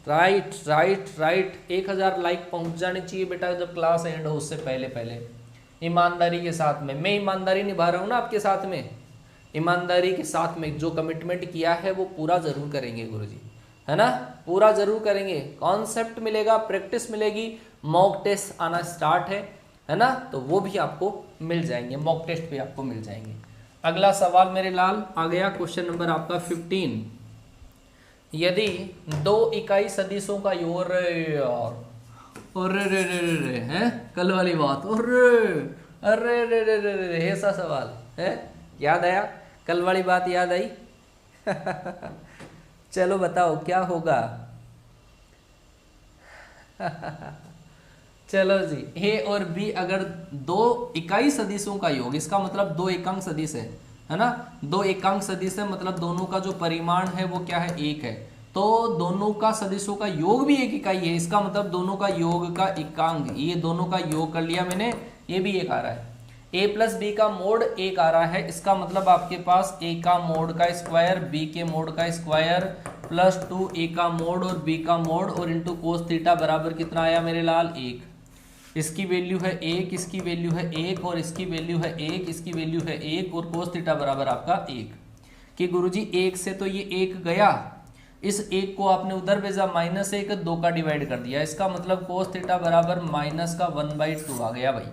right right right. 1000 like पहुँच जाने चाहिए बेटा जब क्लास एंड हो, उससे पहले पहले ईमानदारी के साथ में। मैं ईमानदारी निभा रहा हूँ ना आपके साथ में, ईमानदारी के साथ में जो कमिटमेंट किया है वो पूरा जरूर करेंगे गुरुजी। है ना, पूरा जरूर करेंगे। कॉन्सेप्ट मिलेगा, प्रैक्टिस मिलेगी, मॉक टेस्ट आना स्टार्ट है ना, तो वो भी आपको मिल जाएंगे, मॉक टेस्ट भी आपको मिल जाएंगे। अगला सवाल मेरे लाल आ गया, क्वेश्चन नंबर आपका 15। यदि दो इकाई सदिशों का योग, अरे रे रे रे रे हैं, कल वाली बात, अरे रे रे रे रे, ऐसा सवाल है, याद आया, कल वाली बात याद आई। चलो बताओ क्या होगा। चलो जी, ए और बी अगर दो इकाई सदिशों का योग, इसका मतलब दो एकांक सदिश है ना, दो एकांक सदिश है, मतलब दोनों का जो परिमाण है वो क्या है, एक है, तो दोनों का सदिशों का योग भी एक इकाई है, इसका मतलब दोनों का योग का एकांक, ये दोनों का योग कर लिया मैंने, ये भी एक आ रहा है, a प्लस बी का मोड एक आ रहा है, इसका मतलब आपके पास a का मोड का स्क्वायर, b के मोड का स्क्वायर प्लस 2a का मोड और b का मोड और इंटू कोस थीटा बराबर कितना आया मेरे लाल, एक। इसकी वैल्यू है एक, इसकी वैल्यू है एक और इसकी वैल्यू है एक, इसकी वैल्यू है एक और कोस थीटा बराबर आपका एक। कि गुरुजी एक से तो ये एक गया, इस एक को आपने उधर भेजा, -1 2 का डिवाइड कर दिया, इसका मतलब कोस थीटा बराबर माइनस का 1/2 आ गया भाई।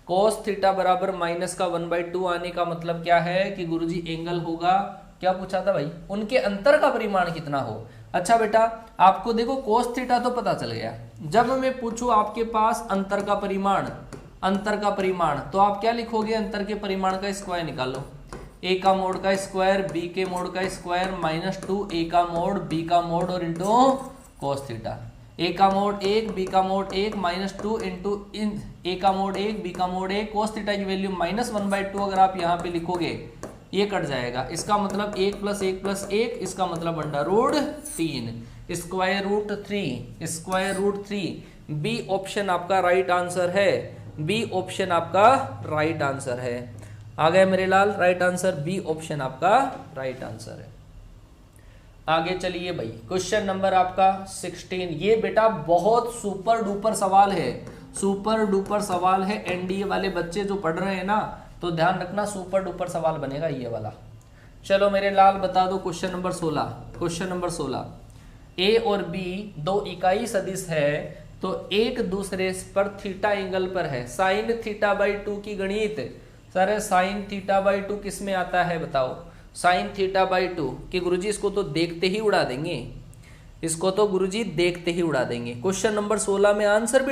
कोस थीटा बराबर माइनस का 1/2 आने का मतलब क्या है कि गुरुजी एंगल होगा, क्या पूछा था भाई, उनके अंतर का परिमाण कितना हो। अच्छा बेटा आपको देखो कोस थीटा तो पता चल गया, जब मैं पूछूं आपके पास अंतर का परिमाण, अंतर का परिमाण, तो आप क्या लिखोगे, अंतर के परिमाण का स्क्वायर निकालो, a का मोड का स्क्वायर, b के मोड का स्क्वायर -2a का मोड, b का मोड और इंटू कोस थीटा। a का मोड 1, b का मोड 1 -2 इंटू a का मोड 1, b का मोड 1, कोस थीटा की वैल्यू -1/2 अगर आप यहाँ पे लिखोगे ये कट जाएगा, इसका मतलब 1 + 1 + 1, इसका मतलब √3 स्क्वायर रूट 3। बी ऑप्शन आपका राइट आंसर है, बी ऑप्शन आपका राइट आंसर है। आ गया मेरे लाल राइट आंसर, बी ऑप्शन आपका राइट आंसर है। आगे चलिए भाई, क्वेश्चन नंबर आपका 16। ये बेटा बहुत सुपर डुपर सवाल है, सुपर डुपर सवाल है, एनडीए वाले बच्चे जो पढ़ रहे हैं ना, तो ध्यान रखना सुपर डुपर सवाल बनेगा ये वाला। चलो मेरे लाल बता दो क्वेश्चन नंबर 16। क्वेश्चन नंबर 16, ए और बी दो इकाई सदिश है, तो एक दूसरे पर थीटा एंगल पर है, साइन θ/2 की गणित। सर साइन θ/2 किस में आता है बताओ, साइन θ/2 कि गुरुजी इसको तो देखते ही उड़ा देंगे, इसको तो गुरुजी देखते ही उड़ा देंगे। क्वेश्चन नंबर 16 में आंसर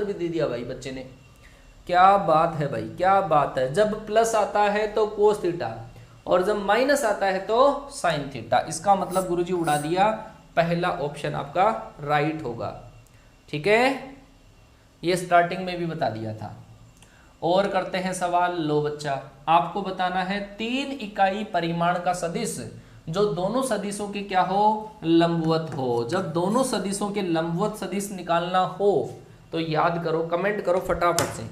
भी दे दिया भाई बच्चे ने, क्या बात है भाई, क्या बात है। जब प्लस आता है तो कोस थीटा और जब माइनस आता है तो साइन थीटा, इसका मतलब गुरुजी उड़ा दिया, पहला ऑप्शन आपका राइट होगा। ठीक है, ये स्टार्टिंग में भी बता दिया था। और करते हैं सवाल, लो बच्चा आपको बताना है 3 इकाई परिमाण का सदिश जो दोनों सदिशों के क्या हो, लंबवत हो। जब दोनों सदिशों के लंबवत सदिश निकालना हो तो याद करो, कमेंट करो फटाफट से,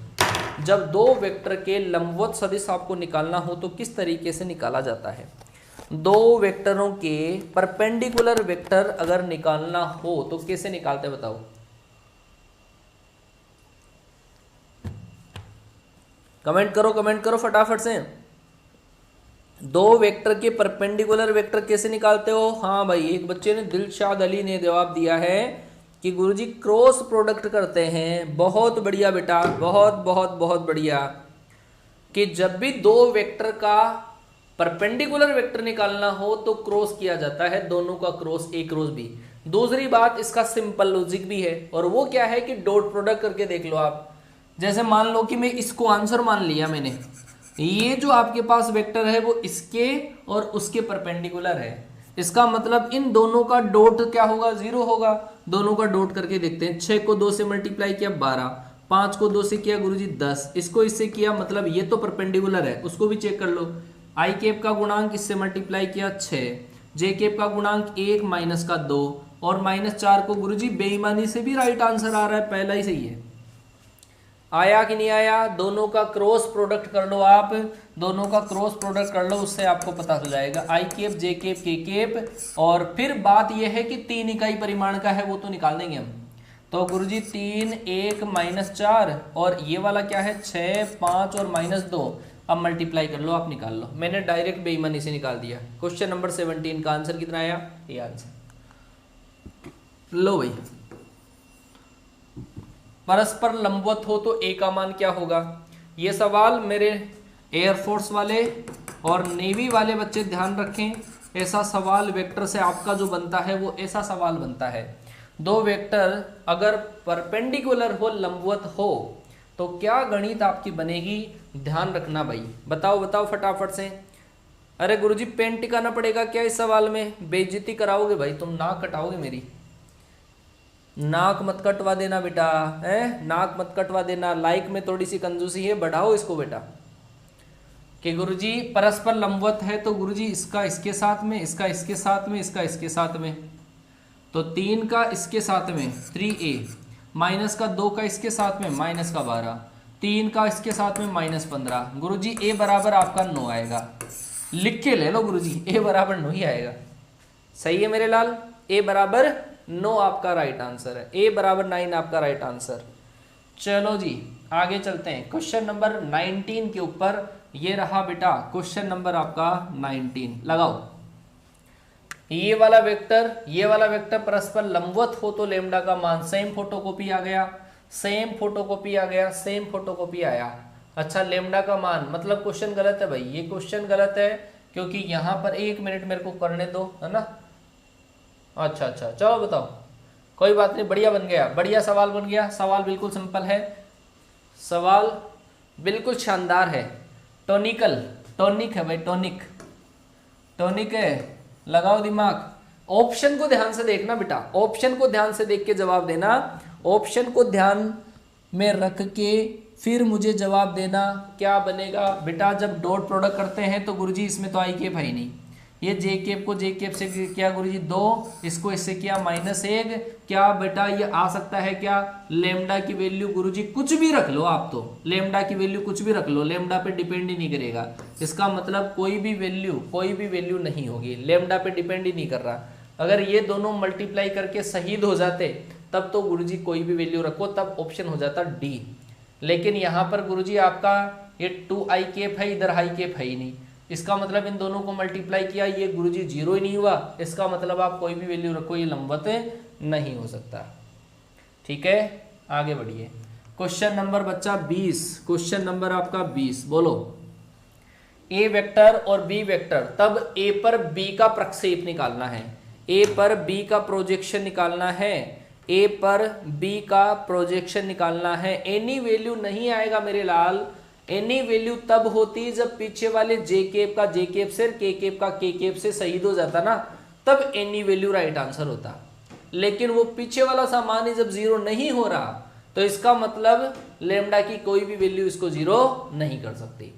जब दो वेक्टर के लंबवत सदिश आपको निकालना हो तो किस तरीके से निकाला जाता है। दो वेक्टरों के परपेंडिकुलर वेक्टर अगर निकालना हो तो कैसे निकालते बताओ। कमेंट करो फटाफट से। दो वेक्टर के परपेंडिकुलर वेक्टर कैसे निकालते हो। हाँ भाई, एक बच्चे ने दिलशाद अली ने जवाब दिया है कि गुरुजी क्रॉस प्रोडक्ट करते हैं। बहुत बढ़िया बेटा, बहुत बहुत बहुत बढ़िया। कि जब भी दो वेक्टर का परपेंडिकुलर वेक्टर निकालना हो तो क्रॉस किया जाता है, दोनों का क्रॉस, ए क्रॉस बी। दूसरी बात, इसका सिंपल लॉजिक भी है, और वो क्या है कि डॉट प्रोडक्ट करके देख लो आप। जैसे मान लो कि मैं इसको आंसर मान लिया मैंने, ये जो आपके पास वेक्टर है वो इसके और उसके परपेंडिकुलर है, इसका मतलब इन दोनों का डॉट क्या होगा, 0 होगा। दोनों का डॉट करके देखते हैं। 6 को 2 से मल्टीप्लाई किया 12, 5 को 2 से किया गुरुजी 10, इसको इससे किया, मतलब ये तो परपेंडिकुलर है, उसको भी चेक कर लो। आई कैप का गुणांक इससे मल्टीप्लाई किया 6, जे कैप का गुणांक 1 माइनस का 2 और -4 को गुरुजी बेईमानी से भी राइट आंसर आ रहा है, पहला ही सही है। आया कि नहीं आया। दोनों का क्रॉस प्रोडक्ट कर लो आप, दोनों का क्रॉस प्रोडक्ट कर लो, उससे आपको पता चल जाएगा। आई कैप, जे कैप, के कैप, और फिर बात यह है कि 3 इकाई परिमाण का है वो तो निकाल देंगे हम। तो गुरुजी 3, 1 -4 और ये वाला क्या है 6, 5 और -2। अब मल्टीप्लाई कर लो, आप निकाल लो। मैंने डायरेक्ट बेईमानी से निकाल दिया। क्वेश्चन नंबर 17 का आंसर कितना आया, ये आंसर। लो भाई, परस्पर लंबवत हो तो ए का मान क्या होगा। ये सवाल मेरे एयरफोर्स वाले और नेवी वाले बच्चे ध्यान रखें, ऐसा सवाल वेक्टर से आपका जो बनता है वो ऐसा सवाल बनता है, दो वेक्टर अगर परपेंडिकुलर हो, लंबवत हो, तो क्या गणित आपकी बनेगी, ध्यान रखना भाई। बताओ बताओ फटाफट से। अरे गुरुजी पेन टिकाना पड़ेगा क्या इस सवाल में, बेइज्जती कराओगे भाई, तुम नाक कटाओगे मेरी। नाक मत कटवा देना बेटा, है नाक मत कटवा देना। लाइक में थोड़ी सी कंजूसी है, बढ़ाओ इसको बेटा। कि गुरुजी परस्पर लंबवत है तो गुरुजी इसका इसके साथ में, इसका इसके साथ में, इसका इसके साथ में, तो 3 का इसके साथ में 3a, माइनस का 2 का इसके साथ में माइनस का 12, 3 का इसके साथ में -15। गुरुजी a बराबर आपका 9 आएगा। लिख के ले लो गुरुजी, a बराबर 9 ही आएगा। सही है मेरे लाल, a बराबर 9 आपका राइट आंसर है, a बराबर 9 आपका राइट आंसर। चलो जी आगे चलते हैं क्वेश्चन नंबर 19 के ऊपर। ये रहा बेटा क्वेश्चन नंबर आपका 19, लगाओ। ये वाला वेक्टर परस्पर लंबवत हो तो लेमडा का मान, सेम फोटोकॉपी आ गया, सेम फोटोकॉपी आ गया, सेम फोटोकॉपी आया। अच्छा लेमडा का मान मतलब क्वेश्चन गलत है भाई, ये क्वेश्चन गलत है क्योंकि यहां पर 1 मिनट मेरे को करने दो, है ना। अच्छा चलो बताओ, कोई बात नहीं, बढ़िया बन गया, बढ़िया सवाल बन गया। सवाल बिल्कुल सिंपल है, सवाल बिल्कुल शानदार है, टॉनिक है भाई, टॉनिक है। लगाओ दिमाग, ऑप्शन को ध्यान से देखना बेटा, ऑप्शन को ध्यान से देख के जवाब देना, ऑप्शन को ध्यान में रख के फिर मुझे जवाब देना। क्या बनेगा बेटा, जब डॉट प्रोडक्ट करते हैं तो गुरुजी इसमें तो आई केप है ही नहीं, ये जे केप को जे केप से किया गुरुजी 2, इसको इससे किया -1, क्या बेटा ये आ सकता है क्या। लेमडा की वैल्यू गुरुजी कुछ भी रख लो आप, तो लेमडा की वैल्यू कुछ भी रख लो, लेमडा पे डिपेंड ही नहीं करेगा। इसका मतलब कोई भी वैल्यू नहीं होगी, लेमडा पे डिपेंड ही नहीं कर रहा। अगर ये दोनों मल्टीप्लाई करके शहीद हो जाते तब तो गुरुजी कोई भी वैल्यू रखो, तब ऑप्शन हो जाता डी। लेकिन यहाँ पर गुरुजी आपका ये 2i केप है, इधर हाई केप है ही नहीं, इसका मतलब इन दोनों को मल्टीप्लाई किया, ये गुरुजी 0 ही नहीं हुआ, इसका मतलब आप कोई भी वैल्यू रखो ये लंबवत नहीं हो सकता। ठीक है आगे बढ़िए। क्वेश्चन नंबर बच्चा 20, क्वेश्चन नंबर आपका 20, बोलो। ए वेक्टर और बी वेक्टर, तब ए पर बी का प्रक्षेप निकालना है, ए पर बी का प्रोजेक्शन निकालना है, ए पर बी का प्रोजेक्शन निकालना है। एनी वैल्यू नहीं आएगा मेरे लाल, एनी वैल्यू तब होती जब पीछे वाले जे केप का जे केप से, के केप का के केप से शहीद हो जाता ना, तब एनी वैल्यू राइट आंसर होता। लेकिन वो पीछे वाला सामान ही जब 0 नहीं हो रहा तो इसका मतलब लेमडा की कोई भी वैल्यू इसको 0 नहीं कर सकती।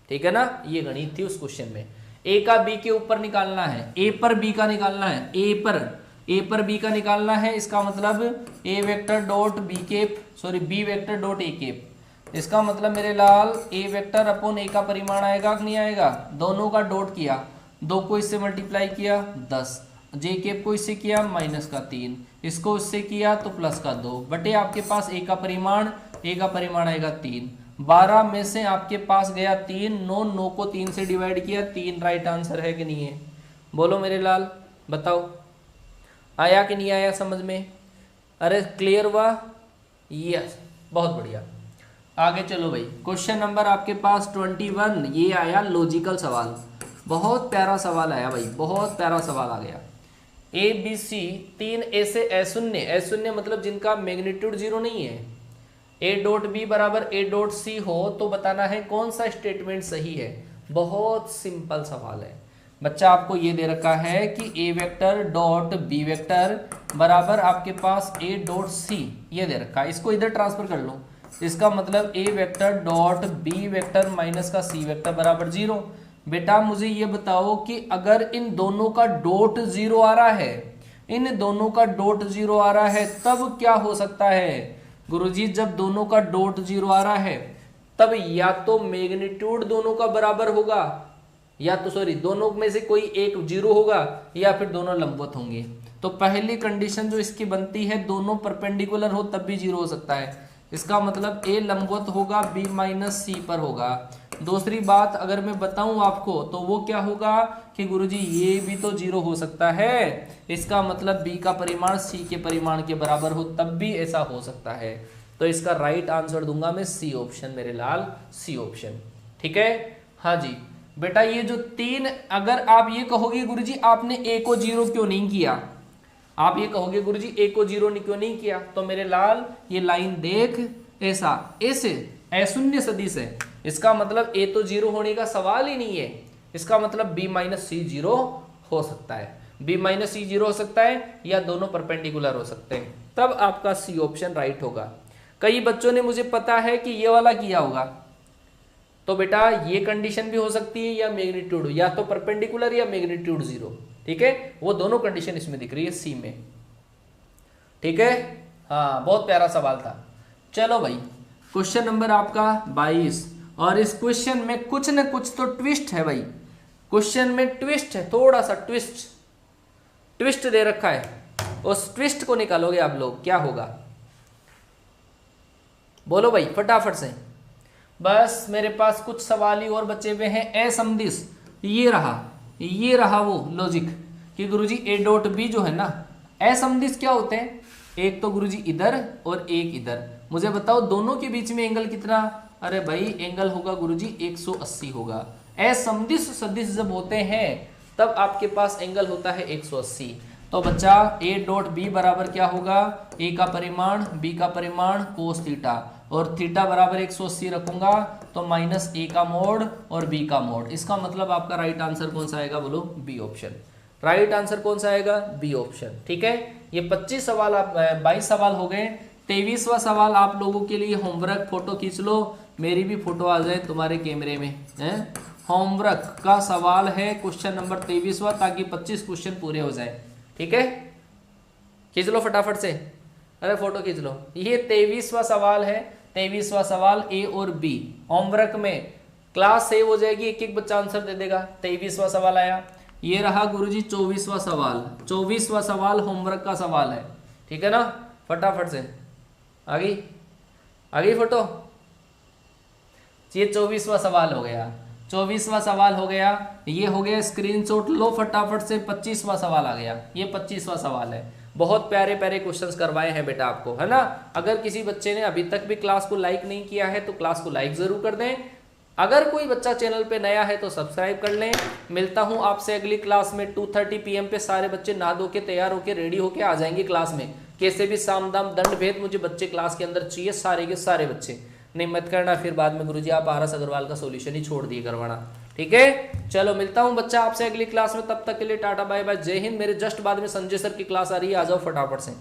ठीक है ना, ये गणित थी उस क्वेश्चन में। ए का बी के ऊपर निकालना है, ए पर बी का निकालना है, ए पर बी का निकालना है, इसका मतलब A vector dot B cap, sorry B vector dot A cap. इसका मतलब मेरे लाल ए वेक्टर अपॉन ए का परिमाण आएगा कि नहीं आएगा, दोनों का डॉट किया, 2 को इससे मल्टीप्लाई किया 10, जे केप को इससे किया -3, इसको इससे किया तो +2 बटे आपके पास ए का परिमाण आएगा 3, 12 में से आपके पास गया 3, 9 को 3 से डिवाइड किया, 3 राइट आंसर है कि नहीं है, बोलो मेरे लाल बताओ, आया कि नहीं आया समझ में। अरे क्लियर हुआ, यस बहुत बढ़िया। आगे चलो भाई, क्वेश्चन नंबर आपके पास 21, ये आया लॉजिकल सवाल, बहुत प्यारा सवाल आया भाई, बहुत प्यारा सवाल आ गया। ए बी सी 3 ऐसे अशून्य मतलब जिनका मैग्नीट्यूड 0 नहीं है, ए डॉट बी बराबर ए डॉट सी हो तो बताना है कौन सा स्टेटमेंट सही है। बहुत सिंपल सवाल है बच्चा, आपको ये दे रखा है कि A vector dot B vector बराबर आपके पास ए डॉट सी, ये दे रखा है, इसको इधर ट्रांसफर कर लो, इसका मतलब A vector dot B vector minus का सी वेक्टर बराबर 0। बेटा मुझे ये बताओ कि अगर इन दोनों का डॉट 0 आ रहा है, इन दोनों का डॉट 0 आ रहा है तब क्या हो सकता है गुरुजी, जब दोनों का डॉट 0 आ रहा है तब या तो मैग्नीट्यूड दोनों का बराबर होगा, या तो सॉरी दोनों में से कोई एक 0 होगा, या फिर दोनों लंबवत होंगे। तो पहली कंडीशन जो इसकी बनती है दोनों परपेंडिकुलर हो तब भी 0 हो सकता है, इसका मतलब ए लंबवत होगा बी माइनस सी पर होगा, दूसरी बात अगर मैं बताऊं आपको तो वो क्या होगा कि गुरुजी ये भी तो 0 हो सकता है, इसका मतलब b का परिमाण c के परिमाण के बराबर हो तब भी ऐसा हो सकता है। तो इसका राइट आंसर दूंगा मैं सी ऑप्शन मेरे लाल, सी ऑप्शन। ठीक है, हाँ जी बेटा ये जो 3, अगर आप ये कहोगे गुरुजी आपने a को 0 क्यों नहीं किया, आप ये कहोगे गुरुजी a को 0 क्यों नहीं किया, तो मेरे लाल ये लाइन देख ऐसा ऐसे अशून्य सदिश है, इसका मतलब a तो 0 होने का सवाल ही नहीं है, इसका मतलब b माइनस सी 0 हो सकता है, b माइनस सी 0 हो सकता है या दोनों परपेंडिकुलर हो सकते हैं, तब आपका सी ऑप्शन राइट होगा। कई बच्चों ने मुझे पता है कि ये वाला किया होगा, तो बेटा ये कंडीशन भी हो सकती है या मैग्नीट्यूड या तो परपेंडिकुलर या मैग्नीट्यूड 0। ठीक है, वो दोनों कंडीशन इसमें दिख रही है सी में। ठीक है, हाँ बहुत प्यारा सवाल था। चलो भाई क्वेश्चन नंबर आपका 22, और इस क्वेश्चन में कुछ न कुछ तो ट्विस्ट है भाई, क्वेश्चन में ट्विस्ट है, थोड़ा सा ट्विस्ट दे रखा है, उस ट्विस्ट को निकालोगे आप लोग, क्या होगा बोलो भाई फटाफट से। बस मेरे पास कुछ सवाल ही और बचे हुए हैं। असमदिश ये रहा वो लॉजिक कि गुरुजी ए डॉट बी जो है ना, असमदिश क्या होते हैं, एक तो गुरुजी इधर और एक इधर, मुझे बताओ दोनों के बीच में एंगल कितना, अरे भाई एंगल होगा गुरुजी 180 होगा। असमदिश सदिश जब होते हैं तब आपके पास एंगल होता है 180। तो बच्चा ए डॉट बी बराबर क्या होगा, ए का परिमाण बी का परिमाण कोस थीटा, और थीटा बराबर 180 रखूंगा तो माइनस ए का मोड और बी का मोड, इसका मतलब आपका राइट आंसर कौन सा आएगा बोलो, बी ऑप्शन। राइट आंसर कौन सा आएगा, बी ऑप्शन। ठीक है, ये 25 सवाल आप 22 सवाल हो गए। 23वां सवाल आप लोगों के लिए होमवर्क, फोटो खींच लो, मेरी भी फोटो आ जाए तुम्हारे कैमरे में है। होमवर्क का सवाल है क्वेश्चन नंबर 23वां, ताकि 25 क्वेश्चन पूरे हो जाए। ठीक है, खींच लो फटाफट से, अरे फोटो खींच लो। ये 23वां सवाल है, 23वां सवाल ए और बी होमवर्क में क्लास सेव हो जाएगी, एक एक बच्चा आंसर दे देगा। 23वां सवाल आया, ये रहा गुरुजी 24वां सवाल, 24वां सवाल होमवर्क का सवाल है। ठीक है ना, फटाफट से आ गई फोटो। ये 24वां सवाल हो गया, 24वां सवाल हो गया, ये हो गया स्क्रीनशॉट लो फटाफट से। 25वां सवाल आ गया, ये 25वां सवाल है। बहुत प्यारे प्यारे क्वेश्चंस करवाए हैं बेटा आपको, है ना। अगर किसी बच्चे ने अभी तक भी क्लास को लाइक नहीं किया है तो क्लास को लाइक जरूर कर दें। अगर कोई बच्चा चैनल पे नया है तो सब्सक्राइब कर लें। मिलता हूं आपसे अगली क्लास में 2:30 PM पे। सारे बच्चे नहा धो के तैयार होके रेडी होके आ जाएंगे क्लास में। कैसे भी साम दाम दंड भेद मुझे बच्चे क्लास के अंदर चाहिए, सारे के सारे बच्चे। नहीं मत करना फिर बाद में गुरुजी आप आरएस अग्रवाल का सॉल्यूशन ही छोड़ दिए करवाना। ठीक है, चलो मिलता हूं बच्चा आपसे अगली क्लास में, तब तक के लिए टाटा बाय बाय, जय हिंद। मेरे जस्ट बाद में संजय सर की क्लास आ रही है, आ जाओ फटाफट से।